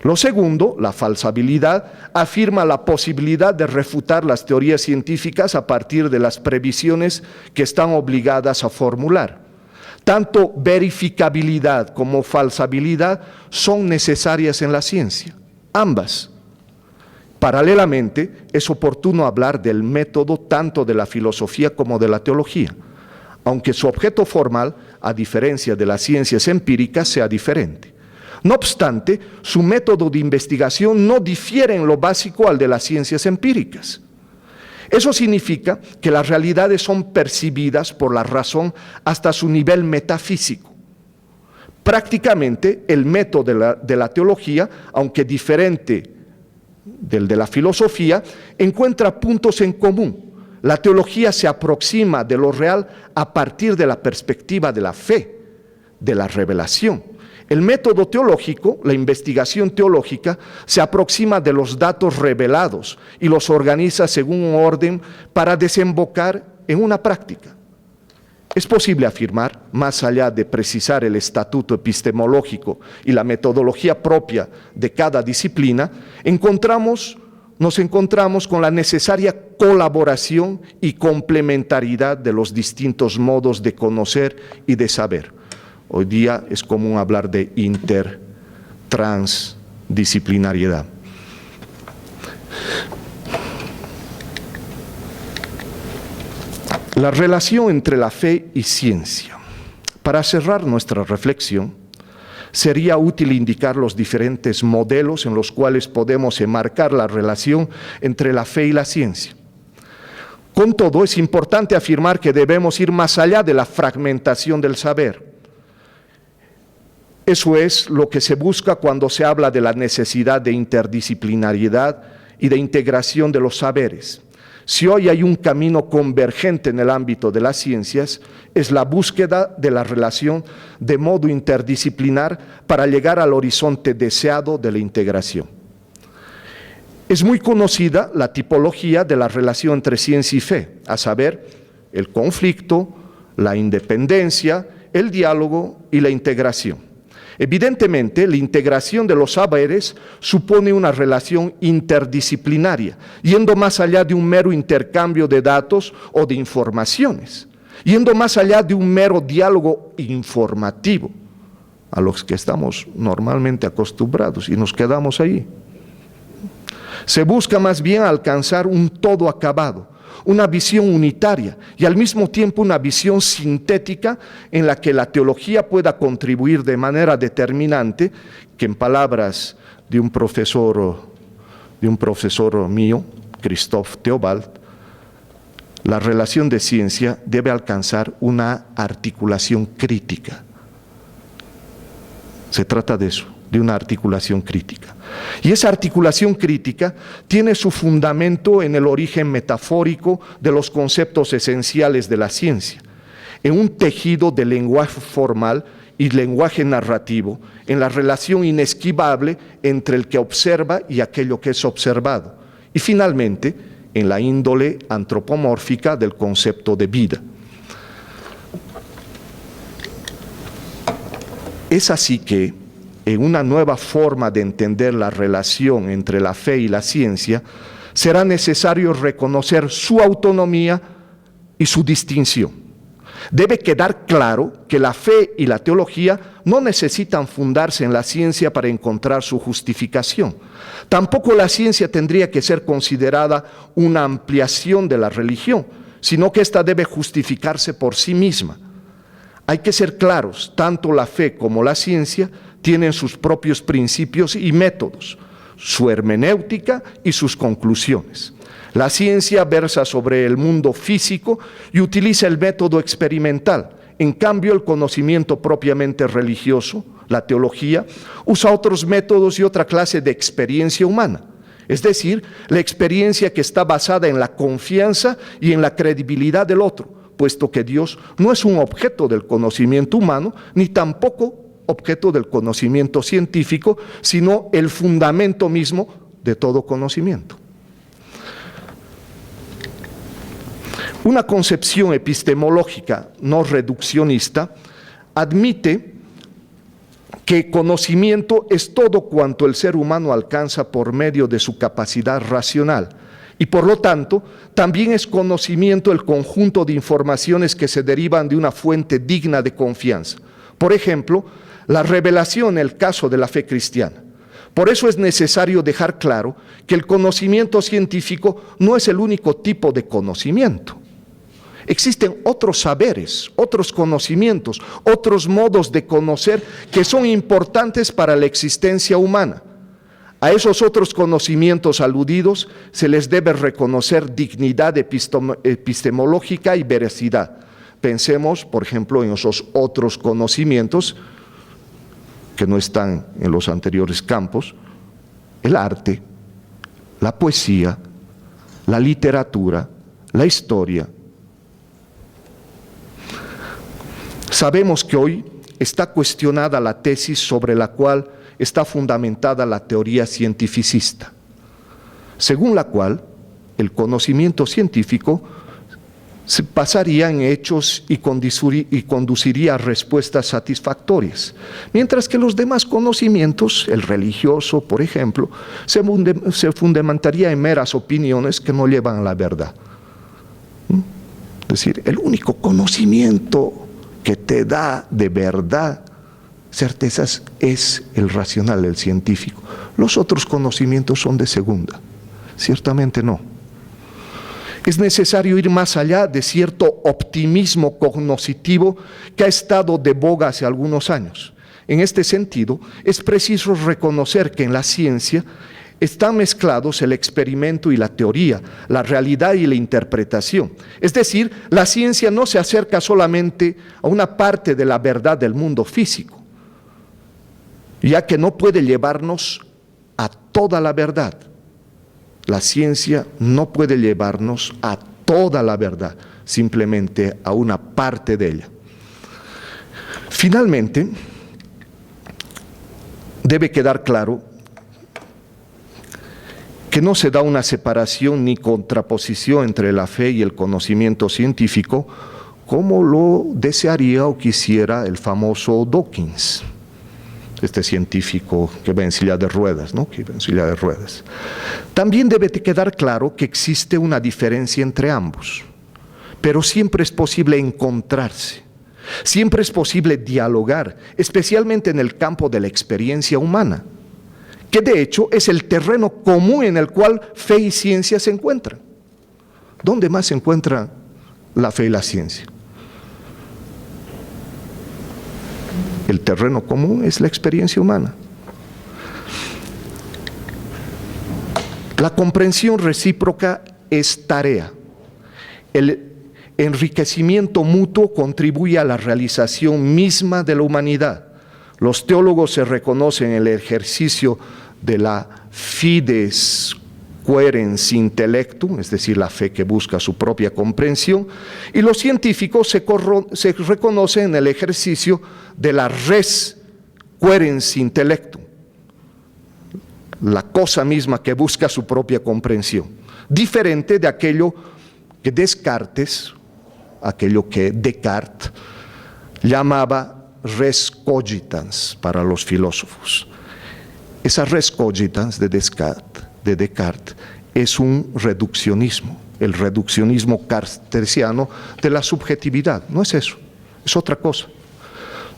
Lo segundo, la falsabilidad, afirma la posibilidad de refutar las teorías científicas a partir de las previsiones que están obligadas a formular. Tanto verificabilidad como falsabilidad son necesarias en la ciencia, ambas. Paralelamente, es oportuno hablar del método tanto de la filosofía como de la teología, aunque su objeto formal, a diferencia de las ciencias empíricas, sea diferente. No obstante, su método de investigación no difiere en lo básico al de las ciencias empíricas. Eso significa que las realidades son percibidas por la razón hasta su nivel metafísico. Prácticamente, el método de la teología, aunque diferente del de la filosofía, encuentra puntos en común. La teología se aproxima de lo real a partir de la perspectiva de la fe, de la revelación. El método teológico, la investigación teológica, se aproxima de los datos revelados y los organiza según un orden para desembocar en una práctica. Es posible afirmar, más allá de precisar el estatuto epistemológico y la metodología propia de cada disciplina, nos encontramos con la necesaria colaboración y complementariedad de los distintos modos de conocer y de saber. Hoy día es común hablar de transdisciplinariedad. La relación entre la fe y ciencia. Para cerrar nuestra reflexión, sería útil indicar los diferentes modelos en los cuales podemos enmarcar la relación entre la fe y la ciencia. Con todo, es importante afirmar que debemos ir más allá de la fragmentación del saber. Eso es lo que se busca cuando se habla de la necesidad de interdisciplinariedad y de integración de los saberes. Si hoy hay un camino convergente en el ámbito de las ciencias, es la búsqueda de la relación de modo interdisciplinar para llegar al horizonte deseado de la integración. Es muy conocida la tipología de la relación entre ciencia y fe, a saber, el conflicto, la independencia, el diálogo y la integración. Evidentemente, la integración de los saberes supone una relación interdisciplinaria, yendo más allá de un mero intercambio de datos o de informaciones, yendo más allá de un mero diálogo informativo, a los que estamos normalmente acostumbrados y nos quedamos ahí. Se busca más bien alcanzar un todo acabado, una visión unitaria y al mismo tiempo una visión sintética en la que la teología pueda contribuir de manera determinante, que en palabras de un profesor mío, Christophe Theobald, la relación de ciencia debe alcanzar una articulación crítica. Se trata de eso, de una articulación crítica. Y esa articulación crítica tiene su fundamento en el origen metafórico de los conceptos esenciales de la ciencia, en un tejido de lenguaje formal y lenguaje narrativo, en la relación inesquivable entre el que observa y aquello que es observado, y finalmente en la índole antropomórfica del concepto de vida. Es así que, en una nueva forma de entender la relación entre la fe y la ciencia, será necesario reconocer su autonomía y su distinción. Debe quedar claro que la fe y la teología no necesitan fundarse en la ciencia para encontrar su justificación. Tampoco la ciencia tendría que ser considerada una ampliación de la religión, sino que ésta debe justificarse por sí misma. Hay que ser claros, tanto la fe como la ciencia tienen sus propios principios y métodos, su hermenéutica y sus conclusiones. La ciencia versa sobre el mundo físico y utiliza el método experimental. En cambio, el conocimiento propiamente religioso, la teología, usa otros métodos y otra clase de experiencia humana. es decir, la experiencia que está basada en la confianza y en la credibilidad del otro, puesto que Dios no es un objeto del conocimiento humano, ni tampoco objeto del conocimiento científico, sino el fundamento mismo de todo conocimiento. Una concepción epistemológica no reduccionista admite que conocimiento es todo cuanto el ser humano alcanza por medio de su capacidad racional y por lo tanto también es conocimiento el conjunto de informaciones que se derivan de una fuente digna de confianza. Por ejemplo, la revelación en el caso de la fe cristiana. Por eso es necesario dejar claro que el conocimiento científico no es el único tipo de conocimiento. Existen otros saberes, otros conocimientos, otros modos de conocer que son importantes para la existencia humana. A esos otros conocimientos aludidos se les debe reconocer dignidad epistemológica y veracidad. Pensemos, por ejemplo, en esos otros conocimientos que no están en los anteriores campos: el arte, la poesía, la literatura, la historia. Sabemos que hoy está cuestionada la tesis sobre la cual está fundamentada la teoría cientificista, según la cual el conocimiento científico se pasaría en hechos y conduciría a respuestas satisfactorias, mientras que los demás conocimientos, el religioso, por ejemplo, se fundamentaría en meras opiniones que no llevan a la verdad. Es decir, el único conocimiento que te da de verdad certezas es el racional, el científico. Los otros conocimientos son de segunda. Ciertamente no. Es necesario ir más allá de cierto optimismo cognoscitivo que ha estado de boga hace algunos años. En este sentido, es preciso reconocer que en la ciencia están mezclados el experimento y la teoría, la realidad y la interpretación. Es decir, la ciencia no se acerca solamente a una parte de la verdad del mundo físico, ya que no puede llevarnos a toda la verdad. La ciencia no puede llevarnos a toda la verdad, simplemente a una parte de ella. Finalmente, debe quedar claro que no se da una separación ni contraposición entre la fe y el conocimiento científico como lo desearía o quisiera el famoso Dawkins, este científico que va en silla de ruedas, ¿no? Que va en silla de ruedas. También debe quedar claro que existe una diferencia entre ambos, pero siempre es posible encontrarse, siempre es posible dialogar, especialmente en el campo de la experiencia humana, que de hecho es el terreno común en el cual fe y ciencia se encuentran. ¿Dónde más se encuentra la fe y la ciencia? El terreno común es la experiencia humana. La comprensión recíproca es tarea. El enriquecimiento mutuo contribuye a la realización misma de la humanidad. Los teólogos se reconocen en el ejercicio de la fides quaerens intellectum, es decir, la fe que busca su propia comprensión, y los científicos se reconocen en el ejercicio de la res quaerens intellectum, la cosa misma que busca su propia comprensión, diferente de aquello que Descartes llamaba res cogitans para los filósofos. Esa res cogitans de Descartes es un reduccionismo, el reduccionismo cartesiano de la subjetividad. No es eso, es otra cosa.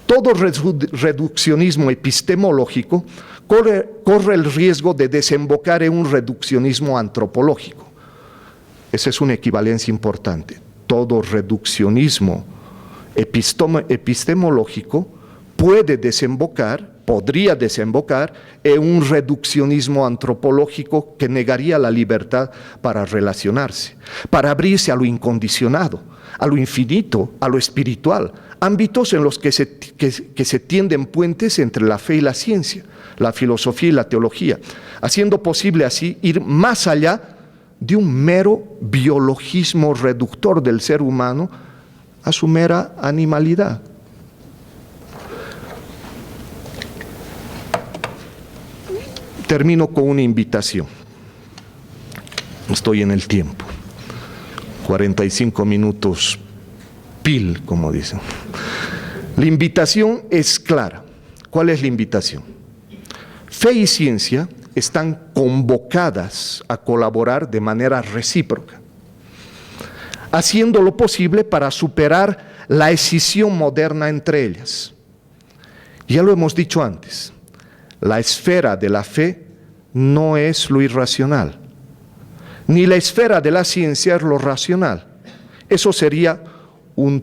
Todo reduccionismo epistemológico corre el riesgo de desembocar en un reduccionismo antropológico. Esa es una equivalencia importante. Todo reduccionismo epistemológico puede desembocar, podría desembocar en un reduccionismo antropológico que negaría la libertad para relacionarse, para abrirse a lo incondicionado, a lo infinito, a lo espiritual, ámbitos en los que se tienden puentes entre la fe y la ciencia, la filosofía y la teología, haciendo posible así ir más allá de un mero biologismo reductor del ser humano a su mera animalidad. Termino con una invitación. Estoy en el tiempo. 45 minutos pil, como dicen. La invitación es clara. ¿Cuál es la invitación? Fe y ciencia están convocadas a colaborar de manera recíproca, haciendo lo posible para superar la escisión moderna entre ellas. Ya lo hemos dicho antes, la esfera de la fe no es lo irracional, ni la esfera de la ciencia es lo racional. Eso sería un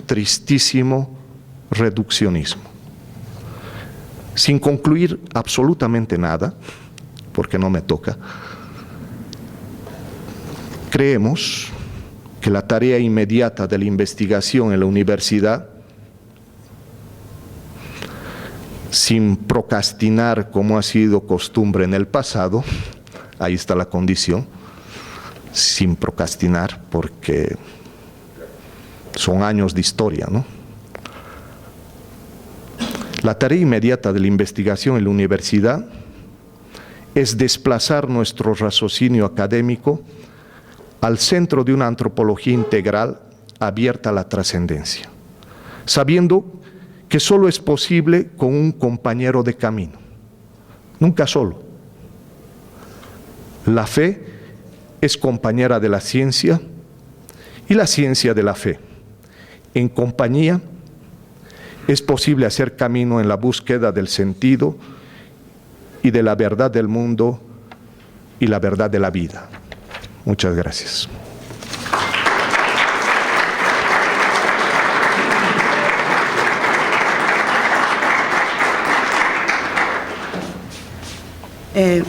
tristísimo reduccionismo. Sin concluir absolutamente nada, porque no me toca, creemos que la tarea inmediata de la investigación en la universidad, sin procrastinar como ha sido costumbre en el pasado, ahí está la condición, sin procrastinar, porque son años de historia, ¿no? La tarea inmediata de la investigación en la universidad es desplazar nuestro raciocinio académico al centro de una antropología integral abierta a la trascendencia, sabiendo que solo es posible con un compañero de camino, nunca solo. La fe es compañera de la ciencia y la ciencia de la fe. En compañía es posible hacer camino en la búsqueda del sentido y de la verdad del mundo y la verdad de la vida. Muchas gracias.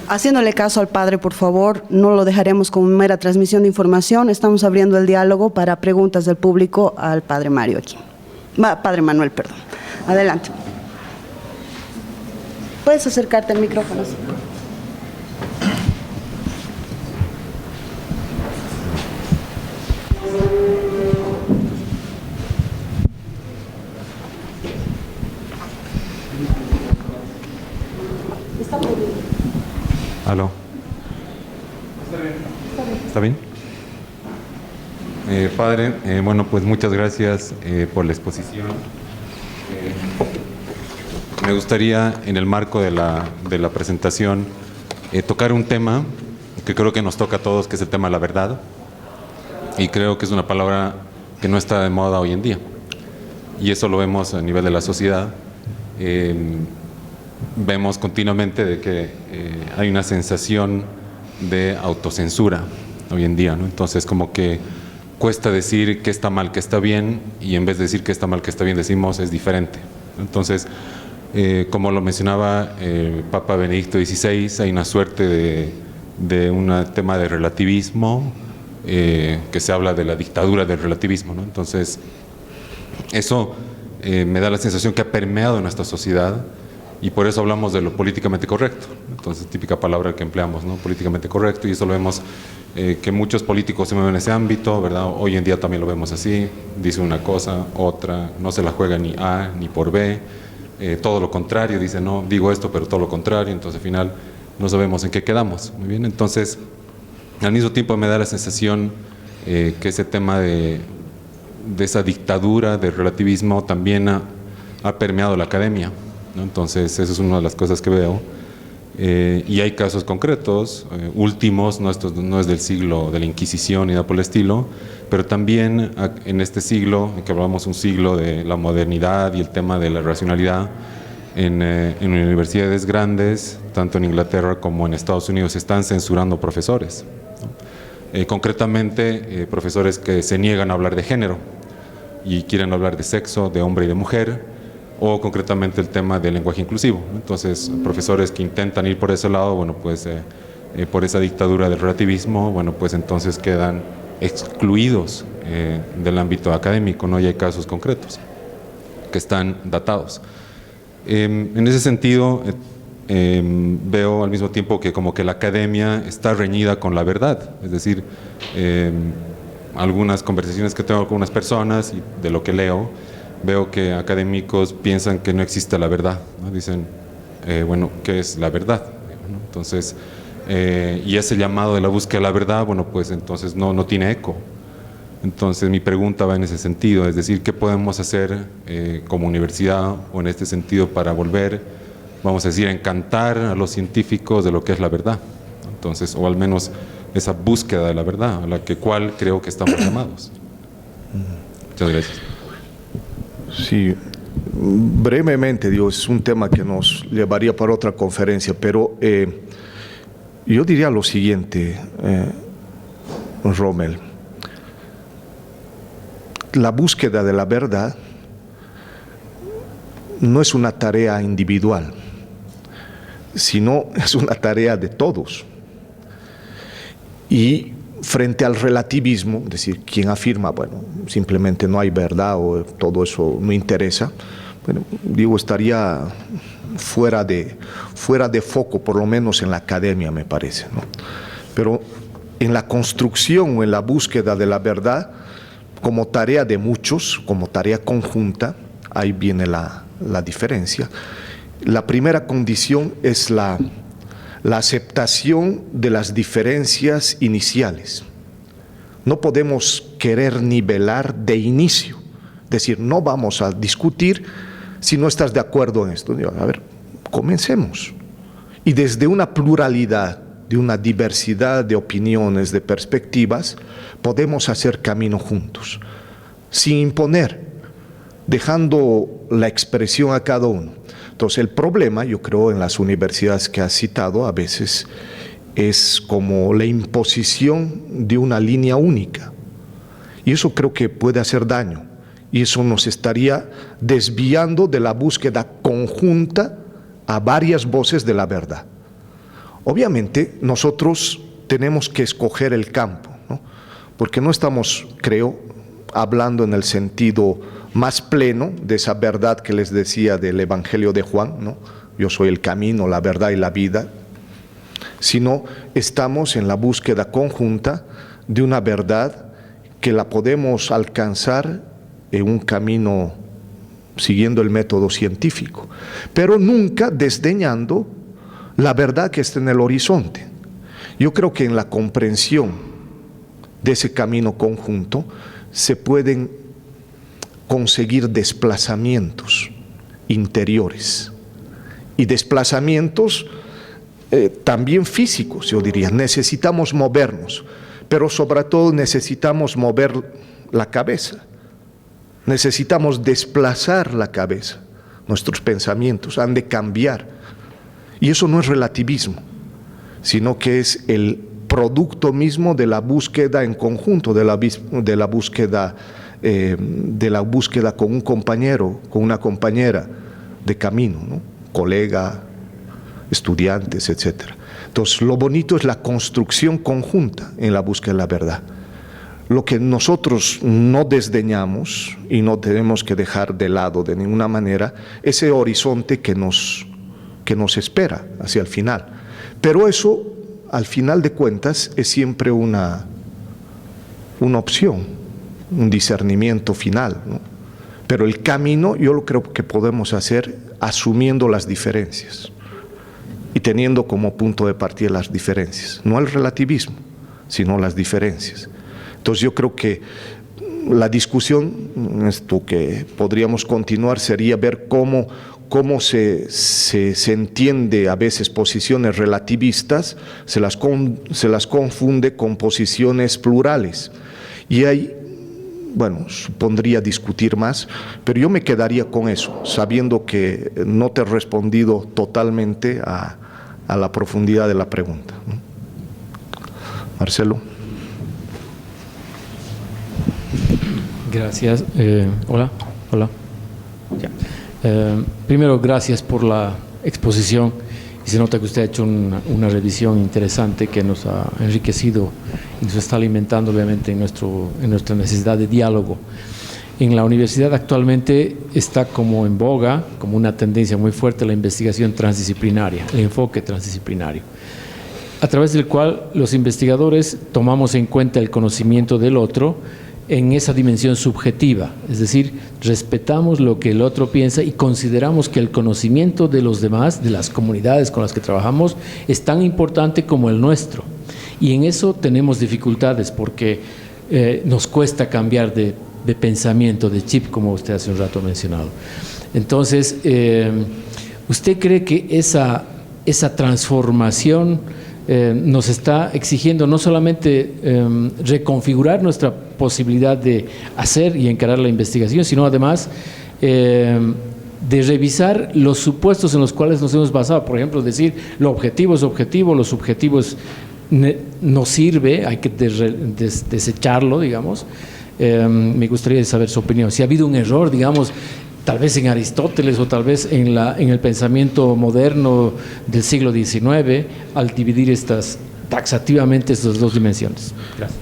Haciéndole caso al padre, por favor, no lo dejaremos como mera transmisión de información. Estamos abriendo el diálogo para preguntas del público al padre Mario aquí. Padre Manuel, perdón. Adelante. Puedes acercarte al micrófono. ¿Aló? ¿Está bien? Padre, bueno, pues muchas gracias por la exposición. Me gustaría, en el marco de la presentación, tocar un tema que creo que nos toca a todos, que es el tema de la verdad. Y creo que es una palabra que no está de moda hoy en día. Y eso lo vemos a nivel de la sociedad. Vemos continuamente de que hay una sensación de autocensura hoy en día, ¿no? Entonces, como que cuesta decir qué está mal, qué está bien, y en vez de decir qué está mal, qué está bien, decimos es diferente. Entonces, como lo mencionaba Papa Benedicto XVI, hay una suerte de un tema de relativismo, que se habla de la dictadura del relativismo, ¿no? Entonces, eso me da la sensación que ha permeado en nuestra sociedad, y por eso hablamos de lo políticamente correcto. Entonces, típica palabra que empleamos, ¿no? Políticamente correcto, y eso lo vemos que muchos políticos se mueven en ese ámbito, ¿verdad? Hoy en día también lo vemos así, dice una cosa, otra, no se la juega ni A ni por B, todo lo contrario, dice no, digo esto, pero todo lo contrario, entonces al final no sabemos en qué quedamos. Muy bien, entonces, al mismo tiempo me da la sensación que ese tema de esa dictadura del relativismo también ha permeado la academia, ¿no? Entonces, eso es una de las cosas que veo. Y hay casos concretos, últimos, no es del siglo de la Inquisición ni nada por el estilo, pero también en este siglo, en que hablamos un siglo de la modernidad y el tema de la racionalidad, en universidades grandes, tanto en Inglaterra como en Estados Unidos, se están censurando profesores, ¿no? Concretamente, profesores que se niegan a hablar de género y quieren hablar de sexo, de hombre y de mujer, o concretamente el tema del lenguaje inclusivo. Entonces, profesores que intentan ir por ese lado, bueno, pues por esa dictadura del relativismo, bueno, pues entonces quedan excluidos del ámbito académico, ¿no? Y hay casos concretos que están datados. En ese sentido, veo al mismo tiempo que como que la academia está reñida con la verdad, es decir, algunas conversaciones que tengo con unas personas y de lo que leo, veo que académicos piensan que no existe la verdad, ¿no? Dicen, bueno, ¿qué es la verdad? Entonces, y ese llamado de la búsqueda de la verdad, bueno, pues entonces no tiene eco. Entonces mi pregunta va en ese sentido, es decir, ¿qué podemos hacer como universidad o en este sentido para volver, vamos a decir, a encantar a los científicos de lo que es la verdad? Entonces, o al menos esa búsqueda de la verdad, a la cual creo que estamos llamados. Muchas gracias. Sí, brevemente, digo, es un tema que nos llevaría para otra conferencia, pero yo diría lo siguiente, Rommel. La búsqueda de la verdad no es una tarea individual, sino es una tarea de todos. Y frente al relativismo, es decir, quien afirma, bueno, simplemente no hay verdad o todo eso no interesa, bueno, digo, estaría fuera de foco, por lo menos en la academia, me parece, ¿no? Pero en la construcción o en la búsqueda de la verdad, como tarea de muchos, como tarea conjunta, ahí viene la diferencia. La primera condición es la aceptación de las diferencias iniciales. No podemos querer nivelar de inicio, es decir, no vamos a discutir si no estás de acuerdo en esto. A ver, comencemos. Y desde una pluralidad, de una diversidad de opiniones, de perspectivas, podemos hacer camino juntos, sin imponer, dejando la expresión a cada uno. Entonces, el problema, yo creo, en las universidades que has citado, a veces es como la imposición de una línea única. Y eso creo que puede hacer daño. Y eso nos estaría desviando de la búsqueda conjunta a varias voces de la verdad. Obviamente, nosotros tenemos que escoger el campo, ¿no? Porque no estamos, creo, hablando en el sentido más pleno de esa verdad que les decía del Evangelio de Juan, ¿no? Yo soy el camino, la verdad y la vida, sino estamos en la búsqueda conjunta de una verdad que la podemos alcanzar en un camino siguiendo el método científico, pero nunca desdeñando la verdad que está en el horizonte. Yo creo que en la comprensión de ese camino conjunto se pueden conseguir desplazamientos interiores y desplazamientos también físicos, yo diría. Necesitamos movernos, pero sobre todo necesitamos mover la cabeza, necesitamos desplazar la cabeza. Nuestros pensamientos han de cambiar, y eso no es relativismo, sino que es el producto mismo de la búsqueda en conjunto, de la búsqueda con un compañero, con una compañera de camino, ¿no? Colega, estudiantes, etc. Entonces, lo bonito es la construcción conjunta en la búsqueda de la verdad. Lo que nosotros no desdeñamos y no tenemos que dejar de lado de ninguna manera, ese horizonte que nos espera hacia el final. Pero eso, al final de cuentas, es siempre una opción, un discernimiento final, ¿no? Pero el camino yo lo creo que podemos hacer asumiendo las diferencias y teniendo como punto de partida las diferencias, no el relativismo, sino las diferencias. Entonces yo creo que la discusión, esto que podríamos continuar, sería ver cómo se entiende a veces posiciones relativistas, se las confunde con posiciones plurales. Y ahí, bueno, supondría discutir más, pero yo me quedaría con eso, sabiendo que no te he respondido totalmente a la profundidad de la pregunta. Marcelo. Gracias. Hola. Ya. Primero, gracias por la exposición. Y se nota que usted ha hecho una revisión interesante que nos ha enriquecido y nos está alimentando, obviamente, en nuestra necesidad de diálogo. En la universidad actualmente está como en boga, como una tendencia muy fuerte, la investigación transdisciplinaria, el enfoque transdisciplinario, a través del cual los investigadores tomamos en cuenta el conocimiento del otro en esa dimensión subjetiva, es decir, respetamos lo que el otro piensa y consideramos que el conocimiento de los demás, de las comunidades con las que trabajamos, es tan importante como el nuestro. Y en eso tenemos dificultades porque nos cuesta cambiar de pensamiento, de chip, como usted hace un rato ha mencionado. Entonces, ¿usted cree que esa transformación nos está exigiendo no solamente reconfigurar nuestra posibilidad de hacer y encarar la investigación, sino además de revisar los supuestos en los cuales nos hemos basado? Por ejemplo, decir, lo objetivo es objetivo, lo subjetivo no sirve, hay que desecharlo, digamos. Me gustaría saber su opinión. Si ha habido un error, digamos, tal vez en Aristóteles o tal vez en el pensamiento moderno del siglo XIX, al dividir taxativamente estas dos dimensiones. Gracias.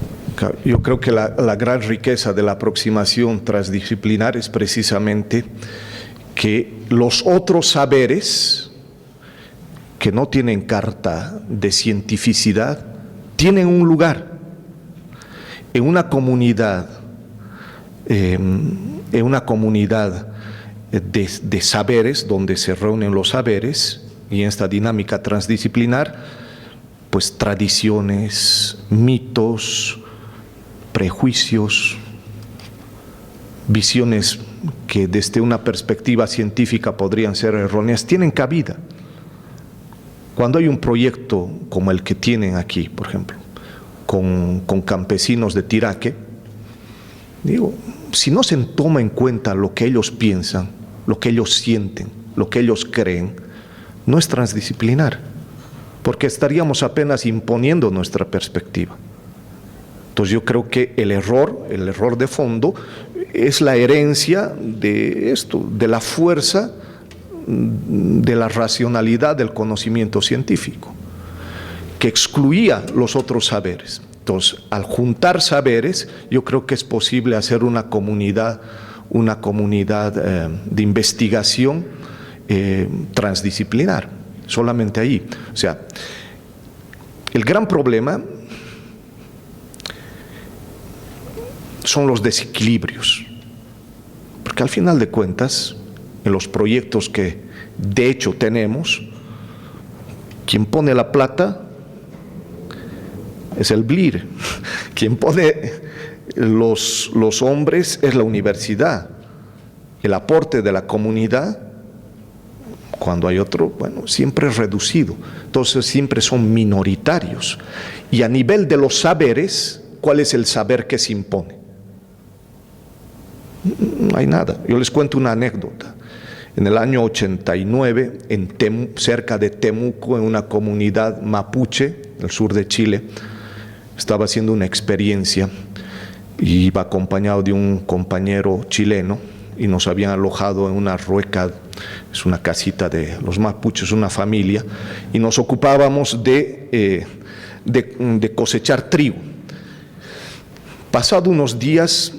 Yo creo que la gran riqueza de la aproximación transdisciplinar es precisamente que los otros saberes que no tienen carta de cientificidad tienen un lugar en una comunidad, de saberes, donde se reúnen los saberes, y en esta dinámica transdisciplinar, pues tradiciones, mitos, prejuicios, visiones que desde una perspectiva científica podrían ser erróneas, tienen cabida. Cuando hay un proyecto como el que tienen aquí, por ejemplo, con campesinos de Tiraque, digo, si no se toma en cuenta lo que ellos piensan, lo que ellos sienten, lo que ellos creen, no es transdisciplinar, porque estaríamos apenas imponiendo nuestra perspectiva. Entonces yo creo que el error de fondo es la herencia de esto, de la fuerza de la racionalidad del conocimiento científico, que excluía los otros saberes. Entonces, al juntar saberes, yo creo que es posible hacer una comunidad de investigación transdisciplinar, solamente ahí. O sea, el gran problema son los desequilibrios, porque al final de cuentas, en los proyectos que de hecho tenemos, quien pone la plata es el BLIR, quien pone los hombres es la universidad, el aporte de la comunidad, cuando hay otro, bueno, siempre es reducido, entonces siempre son minoritarios. Y a nivel de los saberes, ¿cuál es el saber que se impone? No hay nada. Yo les cuento una anécdota. En el año 89, cerca de Temuco, en una comunidad mapuche, en el sur de Chile, estaba haciendo una experiencia y iba acompañado de un compañero chileno y nos habían alojado en una rueca, es una casita de los mapuches, una familia, y nos ocupábamos de cosechar trigo. Pasado unos días,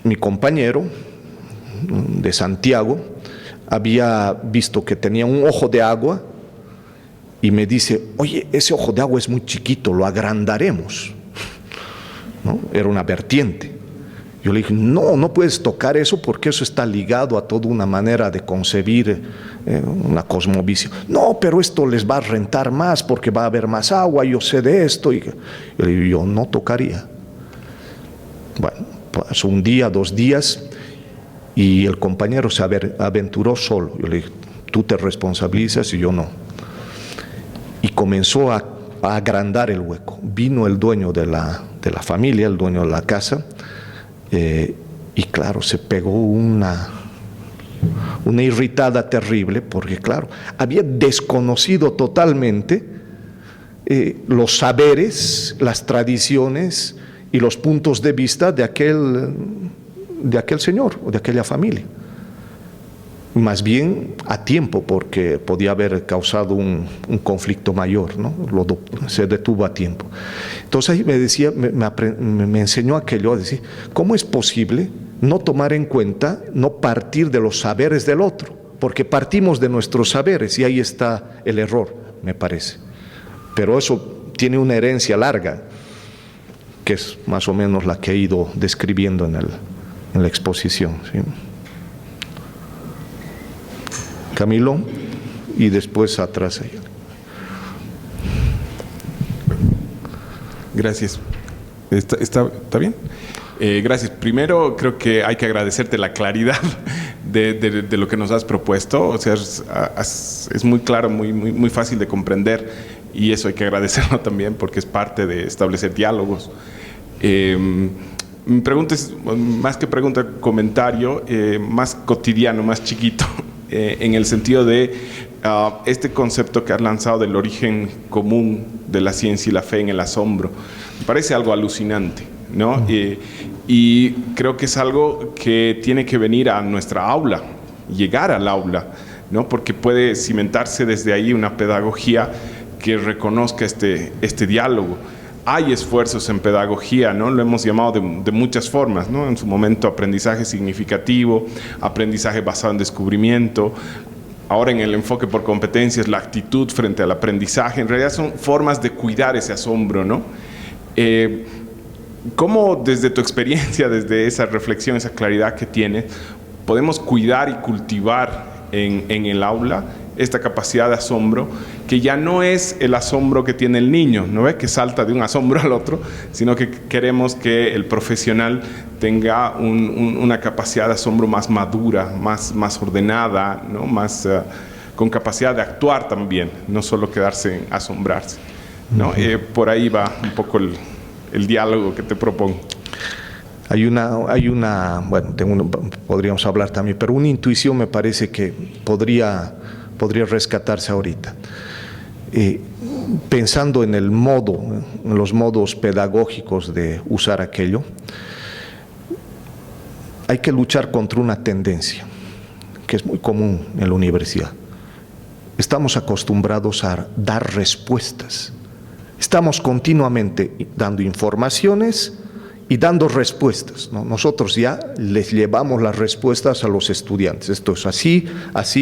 mi compañero de Santiago había visto que tenía un ojo de agua y me dice, oye, ese ojo de agua es muy chiquito, lo agrandaremos, ¿no? Era una vertiente. Yo le dije, no puedes tocar eso porque eso está ligado a toda una manera de concebir una cosmovisión. No, pero esto les va a rentar más porque va a haber más agua, yo sé de esto. Y yo le digo, yo no tocaría. Bueno, pasó un día, 2 días, y el compañero se aventuró solo. Yo le dije, tú te responsabilizas y yo no. Y comenzó a agrandar el hueco. Vino el dueño de la familia, el dueño de la casa, y claro, se pegó una irritada terrible, porque claro, había desconocido totalmente los saberes, las tradiciones y los puntos de vista de aquel señor o de aquella familia. más bien a tiempo, porque podía haber causado un conflicto mayor, ¿no? Se detuvo a tiempo. Entonces ahí me decía, me enseñó aquello a decir, ¿cómo es posible no tomar en cuenta, no partir de los saberes del otro? Porque partimos de nuestros saberes y ahí está el error, me parece. Pero eso tiene una herencia larga, que es más o menos la que he ido describiendo en la exposición, ¿sí? Camilo, y después atrás. Gracias. ¿Está bien? Gracias. Primero, creo que hay que agradecerte la claridad de lo que nos has propuesto. O sea, es muy claro, muy fácil de comprender, y eso hay que agradecerlo también porque es parte de establecer diálogos. Mi pregunta es, más que pregunta, comentario, más cotidiano, más chiquito, en el sentido de este concepto que has lanzado del origen común de la ciencia y la fe en el asombro. Me parece algo alucinante, ¿no? Y creo que es algo que tiene que venir a nuestra aula, llegar al aula, ¿no? Porque puede cimentarse desde ahí una pedagogía que reconozca este diálogo. Hay esfuerzos en pedagogía, ¿no? Lo hemos llamado de muchas formas, ¿no? En su momento aprendizaje significativo, aprendizaje basado en descubrimiento. Ahora en el enfoque por competencias, la actitud frente al aprendizaje. En realidad son formas de cuidar ese asombro, ¿no? ¿Cómo desde tu experiencia, desde esa reflexión, esa claridad que tienes, podemos cuidar y cultivar en el aula esta capacidad de asombro, que ya no es el asombro que tiene el niño, ¿no ve? Que salta de un asombro al otro, sino que queremos que el profesional tenga una capacidad de asombro más madura, más ordenada, ¿no? Más con capacidad de actuar también, no solo quedarse en asombrarse, ¿no? Por ahí va un poco el diálogo que te propongo. Bueno, podríamos hablar también, pero una intuición me parece que podría rescatarse ahorita. Pensando en en los modos pedagógicos de usar aquello, hay que luchar contra una tendencia que es muy común en la universidad. Estamos acostumbrados a dar respuestas. Estamos continuamente dando informaciones y dando respuestas, ¿no? Nosotros ya les llevamos las respuestas a los estudiantes. Esto es así,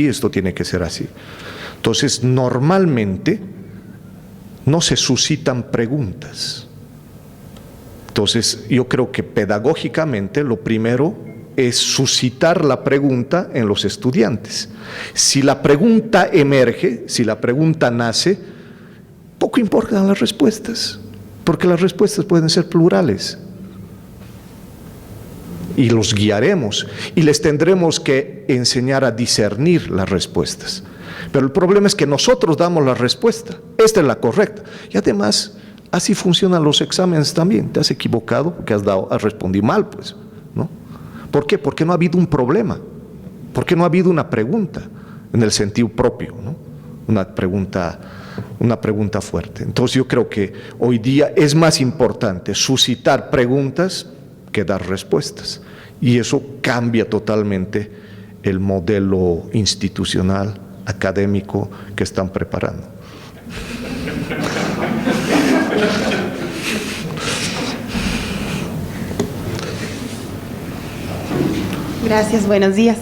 esto tiene que ser así. Entonces, normalmente no se suscitan preguntas. Entonces, yo creo que pedagógicamente lo primero es suscitar la pregunta en los estudiantes. Si la pregunta emerge, si la pregunta nace, poco importan las respuestas, porque las respuestas pueden ser plurales. Y los guiaremos y les tendremos que enseñar a discernir las respuestas. Pero el problema es que nosotros damos la respuesta, esta es la correcta. Y además, así funcionan los exámenes también. Te has equivocado porque has respondido mal, pues, ¿no? ¿Por qué? Porque no ha habido un problema, porque no ha habido una pregunta en el sentido propio, ¿no? Una pregunta fuerte. Entonces yo creo que hoy día es más importante suscitar preguntas que dar respuestas. Y eso cambia totalmente el modelo institucional, académico que están preparando. Gracias, buenos días.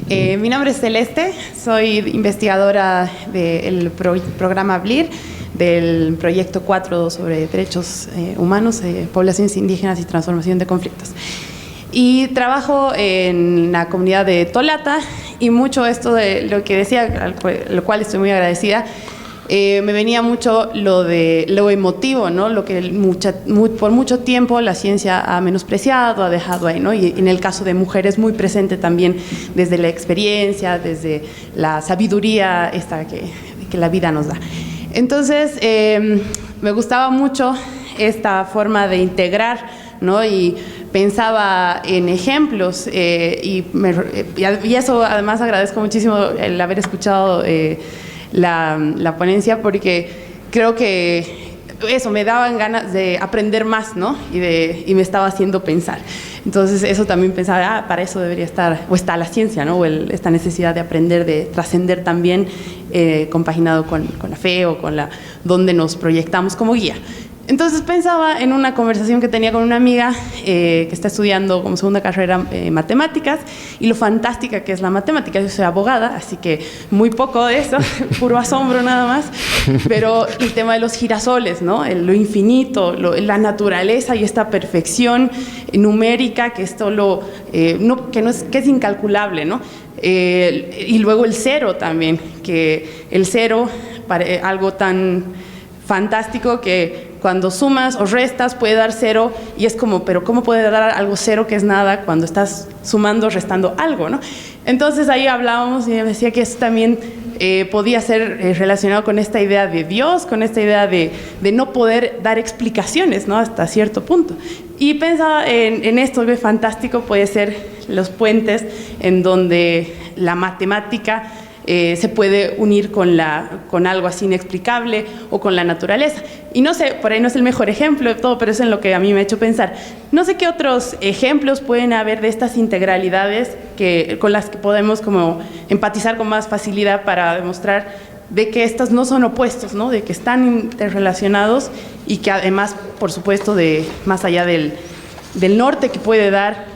Mi nombre es Celeste, soy investigadora del programa BLIR, del proyecto 4 sobre derechos humanos, poblaciones indígenas y transformación de conflictos. Y trabajo en la comunidad de Tolata, y mucho esto de lo que decía, lo cual estoy muy agradecida, me venía mucho lo emotivo, ¿no? Lo que por mucho tiempo la ciencia ha menospreciado, ha dejado ahí, ¿no? Y en el caso de mujeres muy presente también desde la experiencia, desde la sabiduría esta que la vida nos da. Entonces, me gustaba mucho esta forma de integrar, ¿no? Y pensaba en ejemplos y eso además agradezco muchísimo el haber escuchado la ponencia, porque creo que eso, me daban ganas de aprender más, ¿no? Y me estaba haciendo pensar. Entonces eso también pensaba, para eso debería estar, o está la ciencia, ¿no? O esta necesidad de aprender, de trascender también, compaginado con la fe o con donde nos proyectamos como guía. Entonces pensaba en una conversación que tenía con una amiga que está estudiando como segunda carrera matemáticas, y lo fantástica que es la matemática. Yo soy abogada, así que muy poco de eso, puro asombro nada más, pero el tema de los girasoles, ¿no? Lo infinito, la naturaleza y esta perfección numérica, que esto que es incalculable, ¿no? Y luego el cero también, que el cero, algo tan fantástico que cuando sumas o restas puede dar cero, y es como, pero ¿cómo puede dar algo cero que es nada cuando estás sumando o restando algo, ¿no? Entonces ahí hablábamos y me decía que eso también podía ser relacionado con esta idea de Dios, con esta idea de no poder dar explicaciones, ¿no? Hasta cierto punto. Y pensaba en esto que fantástico puede ser los puentes en donde la matemática se puede unir con algo así inexplicable o con la naturaleza. Y no sé, por ahí no es el mejor ejemplo de todo, pero es en lo que a mí me ha hecho pensar. No sé qué otros ejemplos pueden haber de estas integralidades con las que podemos como empatizar con más facilidad para demostrar de que estas no son opuestos, ¿no? De que están interrelacionados, y que además, por supuesto, más allá del norte que puede dar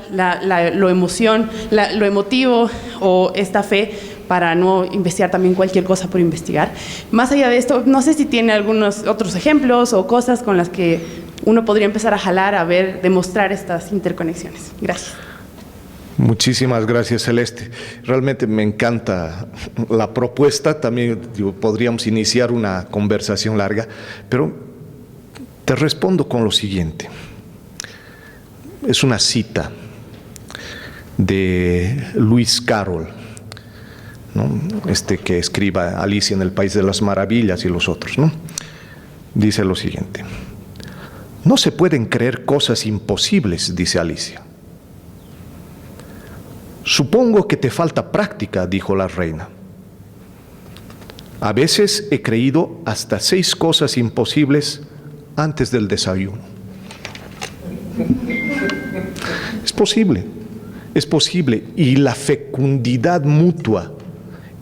lo emotivo o esta fe, para no investigar también cualquier cosa por investigar. Más allá de esto, no sé si tiene algunos otros ejemplos o cosas con las que uno podría empezar a jalar, a ver, demostrar estas interconexiones. Gracias. Muchísimas gracias, Celeste. Realmente me encanta la propuesta. También podríamos iniciar una conversación larga, pero te respondo con lo siguiente. Es una cita de Lewis Carroll, ¿no? Que escriba Alicia en el País de las Maravillas y los otros, ¿no? Dice lo siguiente: no se pueden creer cosas imposibles, dice Alicia. Supongo que te falta práctica, dijo la reina. A veces he creído hasta 6 cosas imposibles antes del desayuno. Es posible, y la fecundidad mutua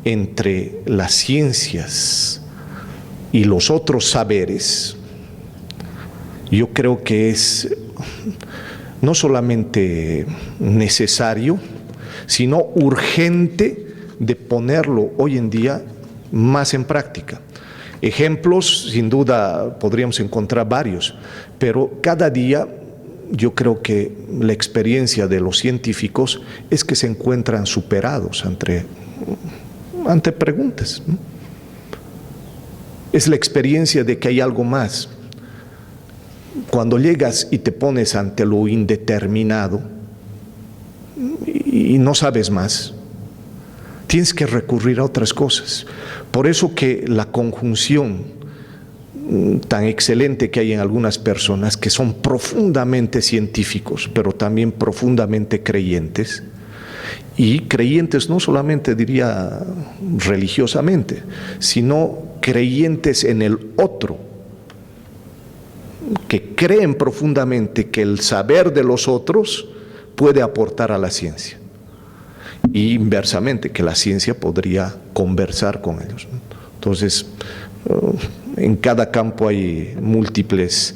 entre las ciencias y los otros saberes, yo creo que es no solamente necesario, sino urgente de ponerlo hoy en día más en práctica. Ejemplos, sin duda, podríamos encontrar varios, pero cada día yo creo que la experiencia de los científicos es que se encuentran superados ante preguntas, ¿no? Es la experiencia de que hay algo más. Cuando llegas y te pones ante lo indeterminado y no sabes más, tienes que recurrir a otras cosas. Por eso que la conjunción tan excelente que hay en algunas personas que son profundamente científicos, pero también profundamente creyentes, y creyentes no solamente diría religiosamente, sino creyentes en el otro, que creen profundamente que el saber de los otros puede aportar a la ciencia, y inversamente que la ciencia podría conversar con ellos. Entonces, en cada campo hay múltiples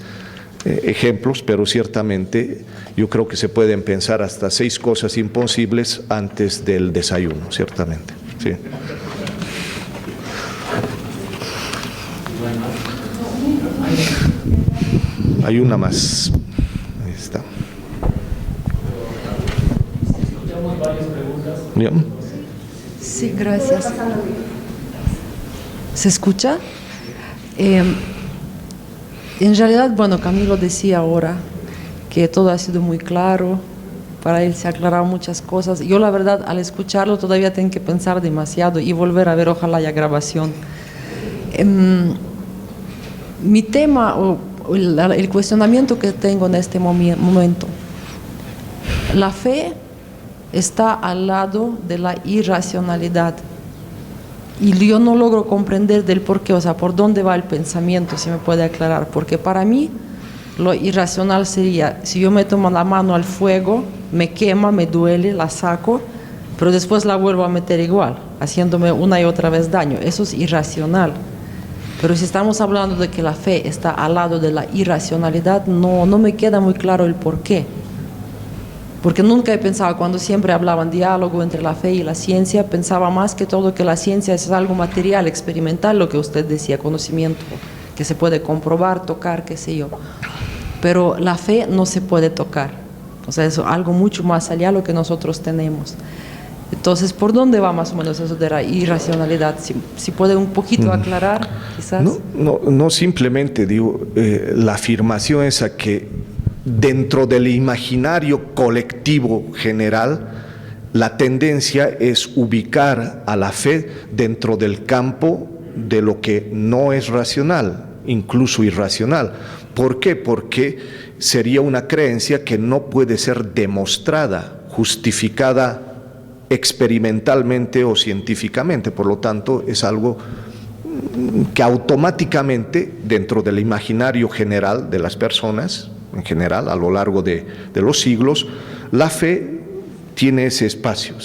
ejemplos, pero ciertamente yo creo que se pueden pensar hasta 6 cosas imposibles antes del desayuno, ciertamente. Sí. Hay una más. Ahí está. ¿Bien? Sí, gracias. ¿Se escucha? En realidad, bueno, Camilo decía ahora que todo ha sido muy claro, para él se han aclarado muchas cosas. Yo la verdad, al escucharlo todavía tengo que pensar demasiado y volver a ver, ojalá haya grabación. Mi tema o el cuestionamiento que tengo en este momento, la fe está al lado de la irracionalidad. Y yo no logro comprender del por qué, o sea, por dónde va el pensamiento, si me puede aclarar. Porque para mí lo irracional sería, si yo me tomo la mano al fuego, me quema, me duele, la saco, pero después la vuelvo a meter igual, haciéndome una y otra vez daño. Eso es irracional. Pero si estamos hablando de que la fe está al lado de la irracionalidad, no me queda muy claro el por qué. Porque nunca he pensado, cuando siempre hablaban diálogo entre la fe y la ciencia, pensaba más que todo que la ciencia es algo material, experimental, lo que usted decía, conocimiento, que se puede comprobar, tocar, qué sé yo. Pero la fe no se puede tocar. O sea, es algo mucho más allá de lo que nosotros tenemos. Entonces, ¿por dónde va más o menos eso de la irracionalidad? Si puede un poquito aclarar, quizás. No simplemente digo, la afirmación esa que dentro del imaginario colectivo general, la tendencia es ubicar a la fe dentro del campo de lo que no es racional, incluso irracional. ¿Por qué? Porque sería una creencia que no puede ser demostrada, justificada experimentalmente o científicamente. Por lo tanto, es algo que automáticamente, dentro del imaginario general de las personas, en general, a lo largo de los siglos, la fe tiene ese espacio,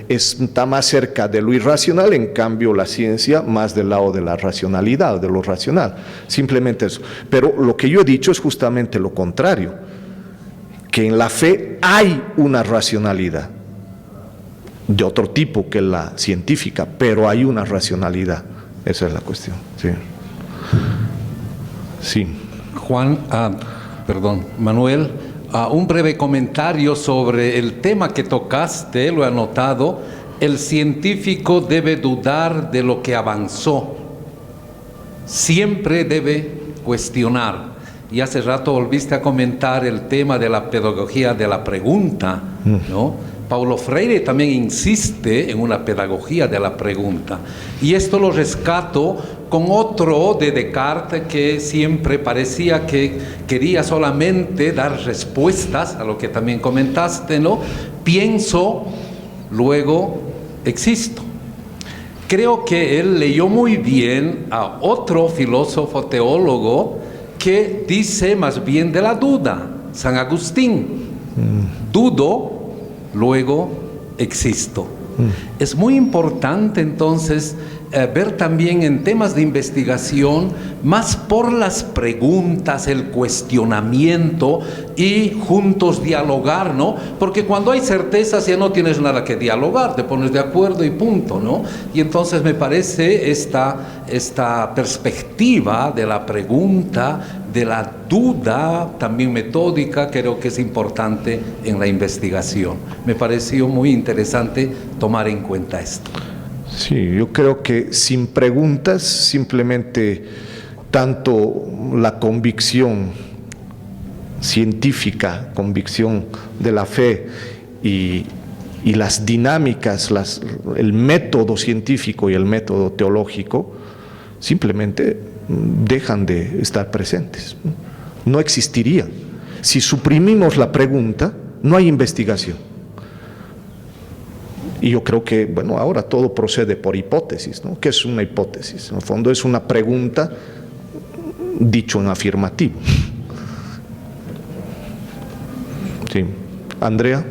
está más cerca de lo irracional, en cambio la ciencia más del lado de la racionalidad, de lo racional, simplemente eso. Pero lo que yo he dicho es justamente lo contrario, que en la fe hay una racionalidad, de otro tipo que la científica, pero hay una racionalidad, esa es la cuestión. Sí. Manuel, un breve comentario sobre el tema que tocaste, lo he anotado. El científico debe dudar de lo que avanzó, siempre debe cuestionar. Y hace rato volviste a comentar el tema de la pedagogía de la pregunta, ¿no? Paulo Freire también insiste en una pedagogía de la pregunta. Y esto lo rescato con otro de Descartes que siempre parecía que quería solamente dar respuestas a lo que también comentaste, ¿no? Pienso, luego existo. Creo que él leyó muy bien a otro filósofo teólogo que dice más bien de la duda, San Agustín. Dudo, luego existo. Es muy importante entonces ver también en temas de investigación más por las preguntas, el cuestionamiento y juntos dialogar, ¿no? Porque cuando hay certezas ya no tienes nada que dialogar, te pones de acuerdo y punto, ¿no? Y entonces me parece esta perspectiva de la pregunta, de la duda, también metódica, creo que es importante en la investigación. Me pareció muy interesante tomar en cuenta esto. Sí, yo creo que sin preguntas, simplemente tanto la convicción científica, convicción de la fe y las dinámicas, el método científico y el método teológico, simplemente dejan de estar presentes. No existirían. Si suprimimos la pregunta, no hay investigación. Y yo creo que, bueno, ahora todo procede por hipótesis, ¿no? ¿Qué es una hipótesis? En el fondo es una pregunta dicho en afirmativo. Sí. Andrea.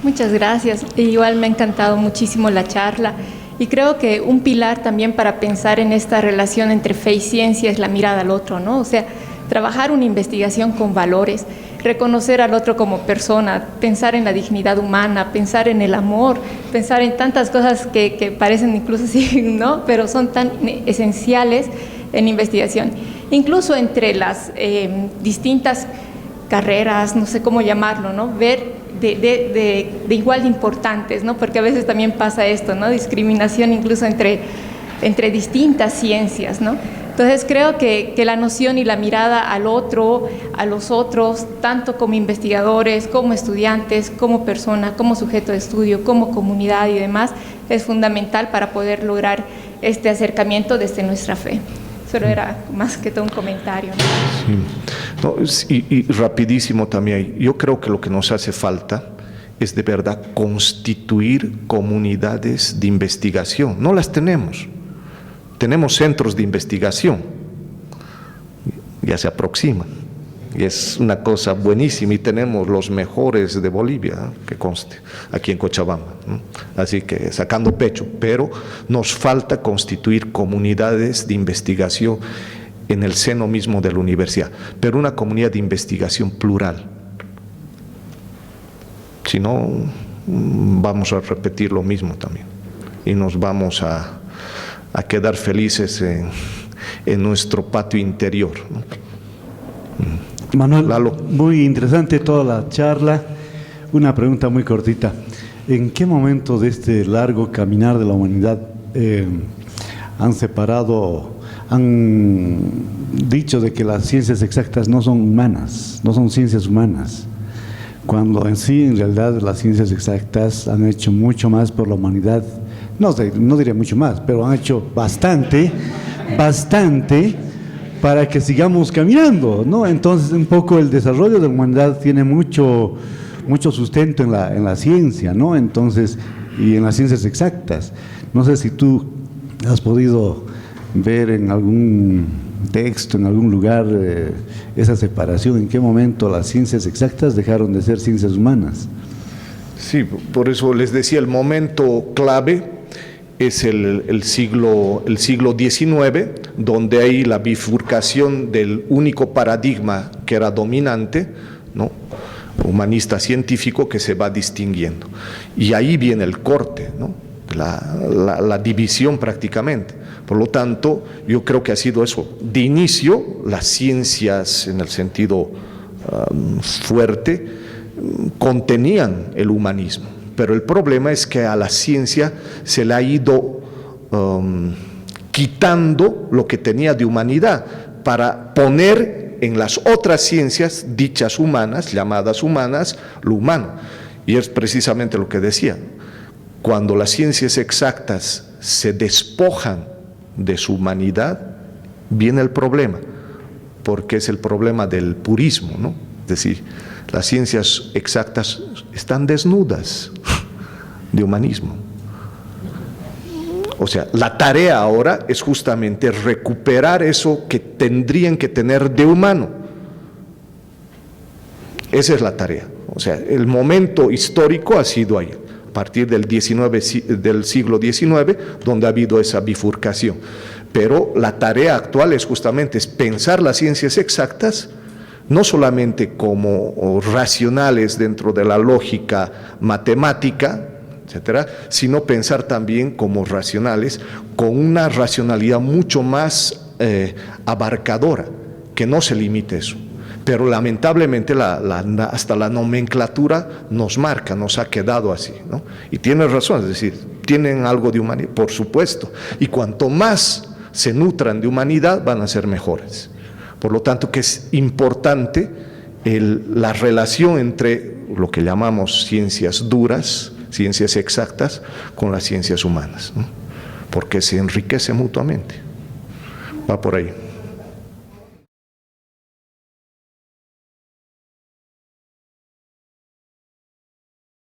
Muchas gracias. Igual me ha encantado muchísimo la charla. Y creo que un pilar también para pensar en esta relación entre fe y ciencia es la mirada al otro, ¿no? O sea, trabajar una investigación con valores, reconocer al otro como persona, pensar en la dignidad humana, pensar en el amor, pensar en tantas cosas que parecen incluso así, ¿no? Pero son tan esenciales en investigación. Incluso entre las distintas carreras, no sé cómo llamarlo, ¿no? Ver de igual de importantes, ¿no? Porque a veces también pasa esto, ¿no? Discriminación incluso entre distintas ciencias, ¿no? Entonces creo que la noción y la mirada al otro, a los otros, tanto como investigadores, como estudiantes, como persona, como sujeto de estudio, como comunidad y demás, es fundamental para poder lograr este acercamiento desde nuestra fe. Solo era más que todo un comentario, ¿no? Sí. No, y rapidísimo también, yo creo que lo que nos hace falta es de verdad constituir comunidades de investigación. No las tenemos. Tenemos centros de investigación, ya se aproximan, y es una cosa buenísima, y tenemos los mejores de Bolivia, que conste, aquí en Cochabamba, ¿no? Así que sacando pecho, pero nos falta constituir comunidades de investigación en el seno mismo de la universidad, pero una comunidad de investigación plural. Si no, vamos a repetir lo mismo también, y nos vamos a quedar felices en nuestro patio interior, ¿no? Manuel, Lalo. muy interesante toda la charla. Una pregunta muy cortita. ¿En qué momento de este largo caminar de la humanidad han dicho de que las ciencias exactas no son humanas, no son ciencias humanas? Cuando en sí, en realidad, las ciencias exactas han hecho mucho más por la humanidad. No sé, no diré mucho más, pero han hecho bastante para que sigamos caminando, ¿no? Entonces, un poco el desarrollo de la humanidad tiene mucho sustento en la ciencia, ¿no? Entonces, y en las ciencias exactas. No sé si tú has podido ver en algún texto, en algún lugar, esa separación, en qué momento las ciencias exactas dejaron de ser ciencias humanas. Sí, por eso les decía, el momento clave es el siglo XIX, donde hay la bifurcación del único paradigma que era dominante, ¿no?, humanista científico, que se va distinguiendo. Y ahí viene el corte, ¿no?, la división prácticamente. Por lo tanto, yo creo que ha sido eso. De inicio, las ciencias, en el sentido fuerte, contenían el humanismo. Pero el problema es que a la ciencia se le ha ido quitando lo que tenía de humanidad para poner en las otras ciencias dichas humanas, llamadas humanas, lo humano. Y es precisamente lo que decía. Cuando las ciencias exactas se despojan de su humanidad, viene el problema, porque es el problema del purismo, ¿no? Es decir, las ciencias exactas están desnudas de humanismo. O sea, la tarea ahora es justamente recuperar eso que tendrían que tener de humano. Esa es la tarea. O sea, el momento histórico ha sido ahí, a partir del siglo XIX, donde ha habido esa bifurcación. Pero la tarea actual es justamente pensar las ciencias exactas no solamente como racionales dentro de la lógica matemática, etcétera, sino pensar también como racionales, con una racionalidad mucho más abarcadora, que no se limite a eso. Pero lamentablemente hasta la nomenclatura nos marca, nos ha quedado así, ¿no? Y tiene razón, es decir, tienen algo de humanidad, por supuesto, y cuanto más se nutran de humanidad, van a ser mejores. Por lo tanto, que es importante la relación entre lo que llamamos ciencias duras, ciencias exactas, con las ciencias humanas, ¿no?, porque se enriquece mutuamente. Va por ahí.